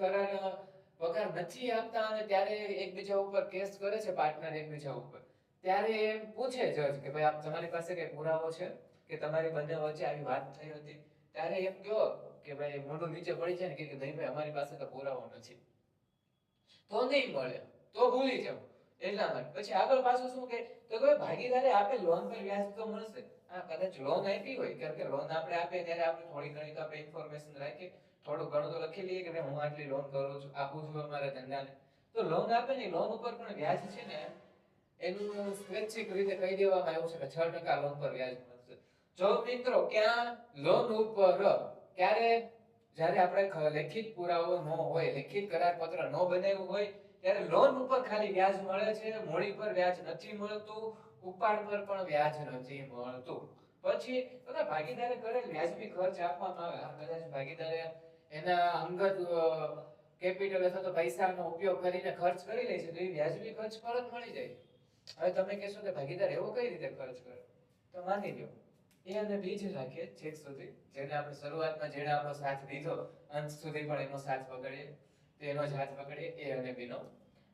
પગાર નથી આપતા અને ત્યારે એકબીજા ઉપર કેસ કરે છે પાર્ટનર એકબીજા ઉપર, ત્યારે એમ પૂછે જજ કે ભાઈ આપ તમારી પાસે કઈ પુરાવો છે કે તમારી બંને વચ્ચે આવી વાત થઈ હતી? ત્યારે એમ કહો કે ભાઈ મોઢું નીચે પડી જાય ને કે નહીં ભાઈ અમારી પાસે તો પુરાવો નથી, તો નહીં મળે, તો ભૂલી જાવ. એટલા માટે પછી આગળ પાછું શું કે તો કોઈ ભાગીદારે આપે લોન પર વ્યાજ તો મળશે. હા, કદાચ લોન આપી હોય, કારણ કે લોન આપણે આપીએ ત્યારે આપણે થોડી ઘણી તો આપણે ઇન્ફોર્મેશન રાખીએ, થોડું ઘણું તો લખી લઈએ કે ભાઈ હું આટલી લોન કરું છું, આપું છું અમારા ધંધાને. તો લોન આપે ને, લોન ઉપર પણ વ્યાજ છે ને એનું સ્વૈચ્છિક રીતે કહી દેવામાં આવ્યું છે કે 6% લોન પર વ્યાજ મળશે. જો મિત્રો ક્યાં લોન ઉપર ક્યારે જ્યારે આપણે લેખિત પુરાવો ન હોય, લેખિત કરાર પત્ર ન બનાવ્યું હોય ત્યારે લોન ઉપર ખાલી વ્યાજ મળે છે, મૂડી પર વ્યાજ નથી મળતું, ઉપાડ પર પણ વ્યાજ નથી મળતું. પછી ભાગીદારે કરેલ વ્યાજબી ખર્ચ આપવામાં આવે. કદાચ ભાગીદારે એના અંગત કેપિટલ અથવા તો પૈસાનો ઉપયોગ કરીને ખર્ચ કરી લે છે તો એ વ્યાજબી ખર્ચ પરત મળી જાય. હવે તમે કહેશો કે ભાગીદાર એવો કઈ રીતે ખર્ચ કરે? તો માની લો એ અને બી જ રાખીએ છેક સુધી, જેને આપણે શરૂઆતમાં જેને આપણો સાથ દીધો અંત સુધી પણ એનો સાથ પકડીએ, તેનો જ હાથ પકડીએ, એ અને બી નો.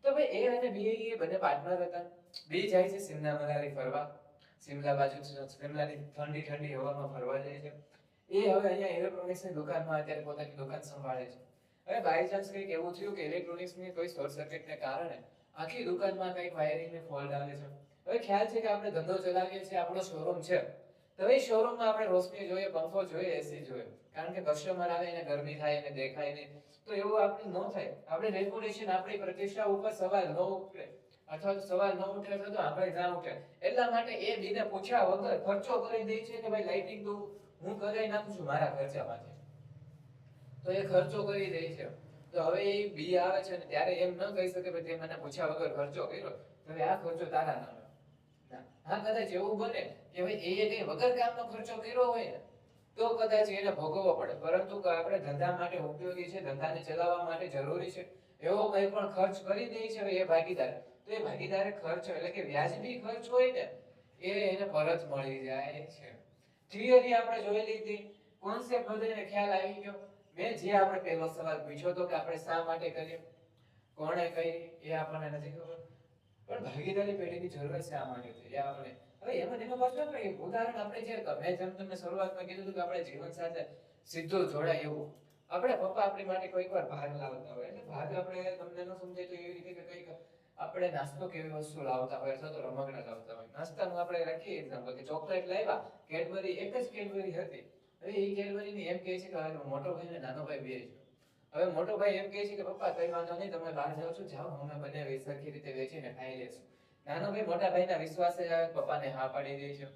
તો ભાઈ એ અને બી એ બંને પાર્ટનર હતા. બી જાય છે સિમલા મનાલી ફરવા. શિમલા બાજુ શિમલાની ઠંડી ઠંડી હવામાં ફરવા જાય છે, એ હવે અહીંયા ઇલેક્ટ્રોનિક્સની દુકાનમાં અત્યારે પોતાની દુકાન સંભાળે છે. હવે બાય ચાન્સ કંઈક એવું થયું કે ઇલેક્ટ્રોનિક્સની કોઈ શોર્ટ સર્કિટને કારણે આખી દુકાનમાં કંઈક વાયરિંગને ફોલ્ટ આવે છે. હવે ખ્યાલ છે કે આપણે ધંધો ચલાવીએ છીએ, આપણો શોરૂમ છે, તો એ શોરૂમમાં આપણે રોશની જોઈએ, પંખો જોઈએ, એસી જોઈએ, કારણ કે કસ્ટમર આવે એને ગરમી થાય એને દેખાય નહીં. તો એવું આપણે ન થાય, આપણે રેપ્યુટેશન આપણી પ્રતિષ્ઠા ઉપર સવાલ ન ઉઠે, અથવા તો સવાલ ન ઉઠે અથવા તો આપણે ના ઉઠે, એટલા માટે એ બીને પૂછ્યા વગર ખર્ચો કરી દે છે કે ભાઈ લાઇટિંગ તો હું કરાવી નાખું છું મારા ખર્ચામાંથી. તો એ ખર્ચો કરી દે છે. તો હવે એ બી આવે છે ને ત્યારે એમ ન કહી શકે ભાઈ તે મને પૂછ્યા વગર ખર્ચો કર્યો, તો આ ખર્ચો તારા નામે. હા, કદાચ એવું બને કે ભાઈ એ કઈ વગર કામનો ખર્ચો કર્યો હોય ને તો કદાચ એને ભોગવવો પડે, પરંતુ આપણે ધંધા માટે ઉપયોગી છે, ધંધાને ચલાવવા માટે જરૂરી છે એવો કંઈ પણ ખર્ચ કરી દે છે એ ભાગીદાર, તો એ ભાગીદારે ખર્ચ એટલે કે વ્યાજબી ખર્ચ હોય ને એ એને પરત મળી જાય છે. થિયરી આપણે જોઈ લીધી, કોન્સેપ્ટ બધાને ખ્યાલ આવી ગયો. મેં જે આપણે પહેલો સવાલ પૂછ્યો તો કે આપણે શા માટે કરીએ, કોણે કરી, એ આપણને નથી ખબર, પણ ભાગીદારી પેઢીની જરૂર શા માટે છે એ આપણે હવે એનો પાછો ઉદાહરણ આપણે મેં જેમ તમને શરૂઆતમાં કીધું હતું કે આપણે જીવન સાથે સીધો જોડાય એવું, આપણે પપ્પા આપણી માટે કોઈક વાર ભાગ લાવતા હોય, એટલે ભાગ આપણે તમને ન સમજાય તો એવી રીતે કે કંઈક આપણે નાસ્તો કેવી વસ્તુ લાવતા હોય અથવા તો રમકડા લાવતા હોય. નાસ્તાનું આપણે રાખીએ એક્ઝામ્પલ કે ચોકલેટ લાવ્યા, કેડબરી એક જ કેડબરી હતી. હવે એ કેડબરીની એમ કહે છે કે હવે મોટો ભાઈ ને નાનો ભાઈ બે છે. હવે મોટો ભાઈ એમ કહે છે કે પપ્પા કઈ વાંધો નહીં, તમે બહાર જાઓ છો, જાઓ, અમે બંને સરખી રીતે વેચીને ખાઈ લેશું. નાનો ભાઈ મોટા ભાઈના વિશ્વાસે પપ્પાને હા પાડી દે છે.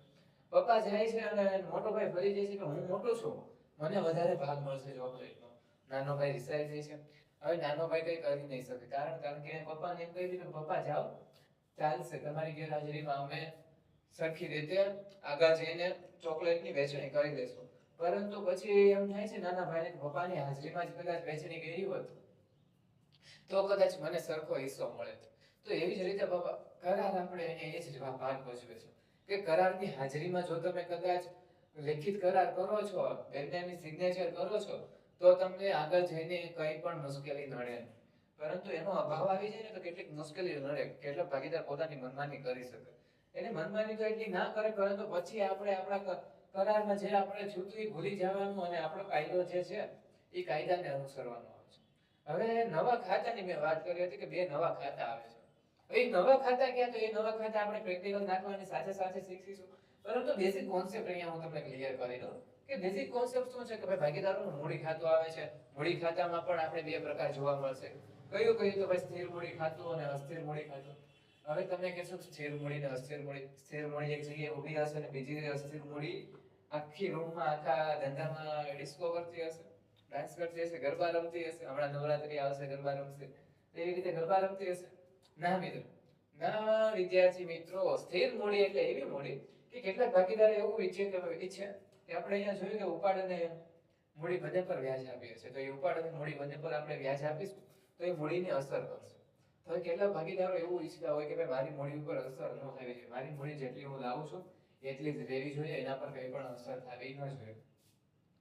પપ્પા જાય છે અને મોટો ભાઈ ફરી જાય છે કે હું મોટો છું, મને વધારે ભાગ મળશે ચોકલેટનો. નાનો ભાઈ રિસાઈ જાય છે. હવે નાનો ભાઈ કઈ કરી નહીં શકે, કારણ કે પપ્પાને એમ કહી દીધું પપ્પા જાઓ, ચાલશે, તમારી ગેરહાજરીમાં અમે સરખી રીતે આગળ જઈને ચોકલેટની વેચણી કરી લેશું. પરંતુ પછી એમ થાય છે નાના ભાઈને કે પપ્પાની હાજરીમાં જ કદાચ વેચણી કરી હોત તો કદાચ મને સરખો હિસ્સો મળે. તો એવી જ રીતે કરાર આપણે એ જ ભાગ ભજવે છે કે કરારની હાજરીમાં જો તમે કદાચ લેખિત કરાર કરો છો, બંનેની સિગ્નેચર કરો છો, તો તમને આગળ જઈને કંઈ પણ મુશ્કેલી નડે. પરંતુ એનો અભાવ આવી જાય ને તો કેટલીક મુશ્કેલીઓ નડે, કેટલાક ભાગીદાર પોતાની મનમાની કરી શકે. એને મનમાની તો એટલી ના કરે, પરંતુ પછી આપણે આપણા કરારમાં જે આપણે છૂટું એ ભૂલી જવાનું અને આપણો કાયદો જે છે એ કાયદાને અનુસરવાનો આવે છે. હવે નવા ખાતાની મેં વાત કરી હતી કે બે નવા ખાતા આવે છે. એ નવા ખાતા ક્યાં, તો એ નવા ખાતા આપણે પ્રેક્ટિકલ નાખવાની સાથે સાથે શીખીશું, પરંતુ બેઝિક કોન્સેપ્ટ અહીંયા હું તમને ક્લિયર કરી દઉં કે બેઝિક કોન્સેપ્ટ શું છે કે ભાઈ ભાગીદારોનું મૂડી ખાતું આવે છે. મૂડી ખાતામાં પણ આપણે બે પ્રકાર જોવા મળશે. કયું તો ભાઈ સ્થિર મૂડી ખાતું અને અસ્થિર મૂડી ખાતું. હવે તમે કહેશો સ્થિર મૂડી ને અસ્થિર મૂડી. સ્થિર મૂડી એક જગ્યાએ ઊભી હશે અને બીજી અસ્થિર મૂડી આખી રૂમમાં આખા ધંધામાં ડિસ્કો કરતી હશે, ડાન્સ કરતી હશે, ગરબા રમતી હશે. હમણાં નવરાત્રી આવશે, ગરબા રમશે, એવી રીતે ગરબા રમતી હશે. ના મિત્રો, ના વિદ્યાર્થી મિત્રો, સ્થિર મૂડી એટલે એવી મૂડી કે કેટલાક ભાગીદારો એવું ઈચ્છે કે આપણે અહીંયા જોયું કે ઉપાડ અને મૂડી બંને પર વ્યાજ આપીએ છીએ, તો એ ઉપાડ અને મૂડી બંને પર આપણે વ્યાજ આપીશું તો એ મૂડીને અસર કરશે. તો કેટલાક ભાગીદારો એવું ઈચ્છતા હોય કે ભાઈ મારી મૂડી ઉપર અસર ન થવી જોઈએ, મારી મૂડી જેટલી હું લાવું છું એટલી જ રહેવી જોઈએ, એના પર કંઈ પણ અસર થવી ન જોઈએ.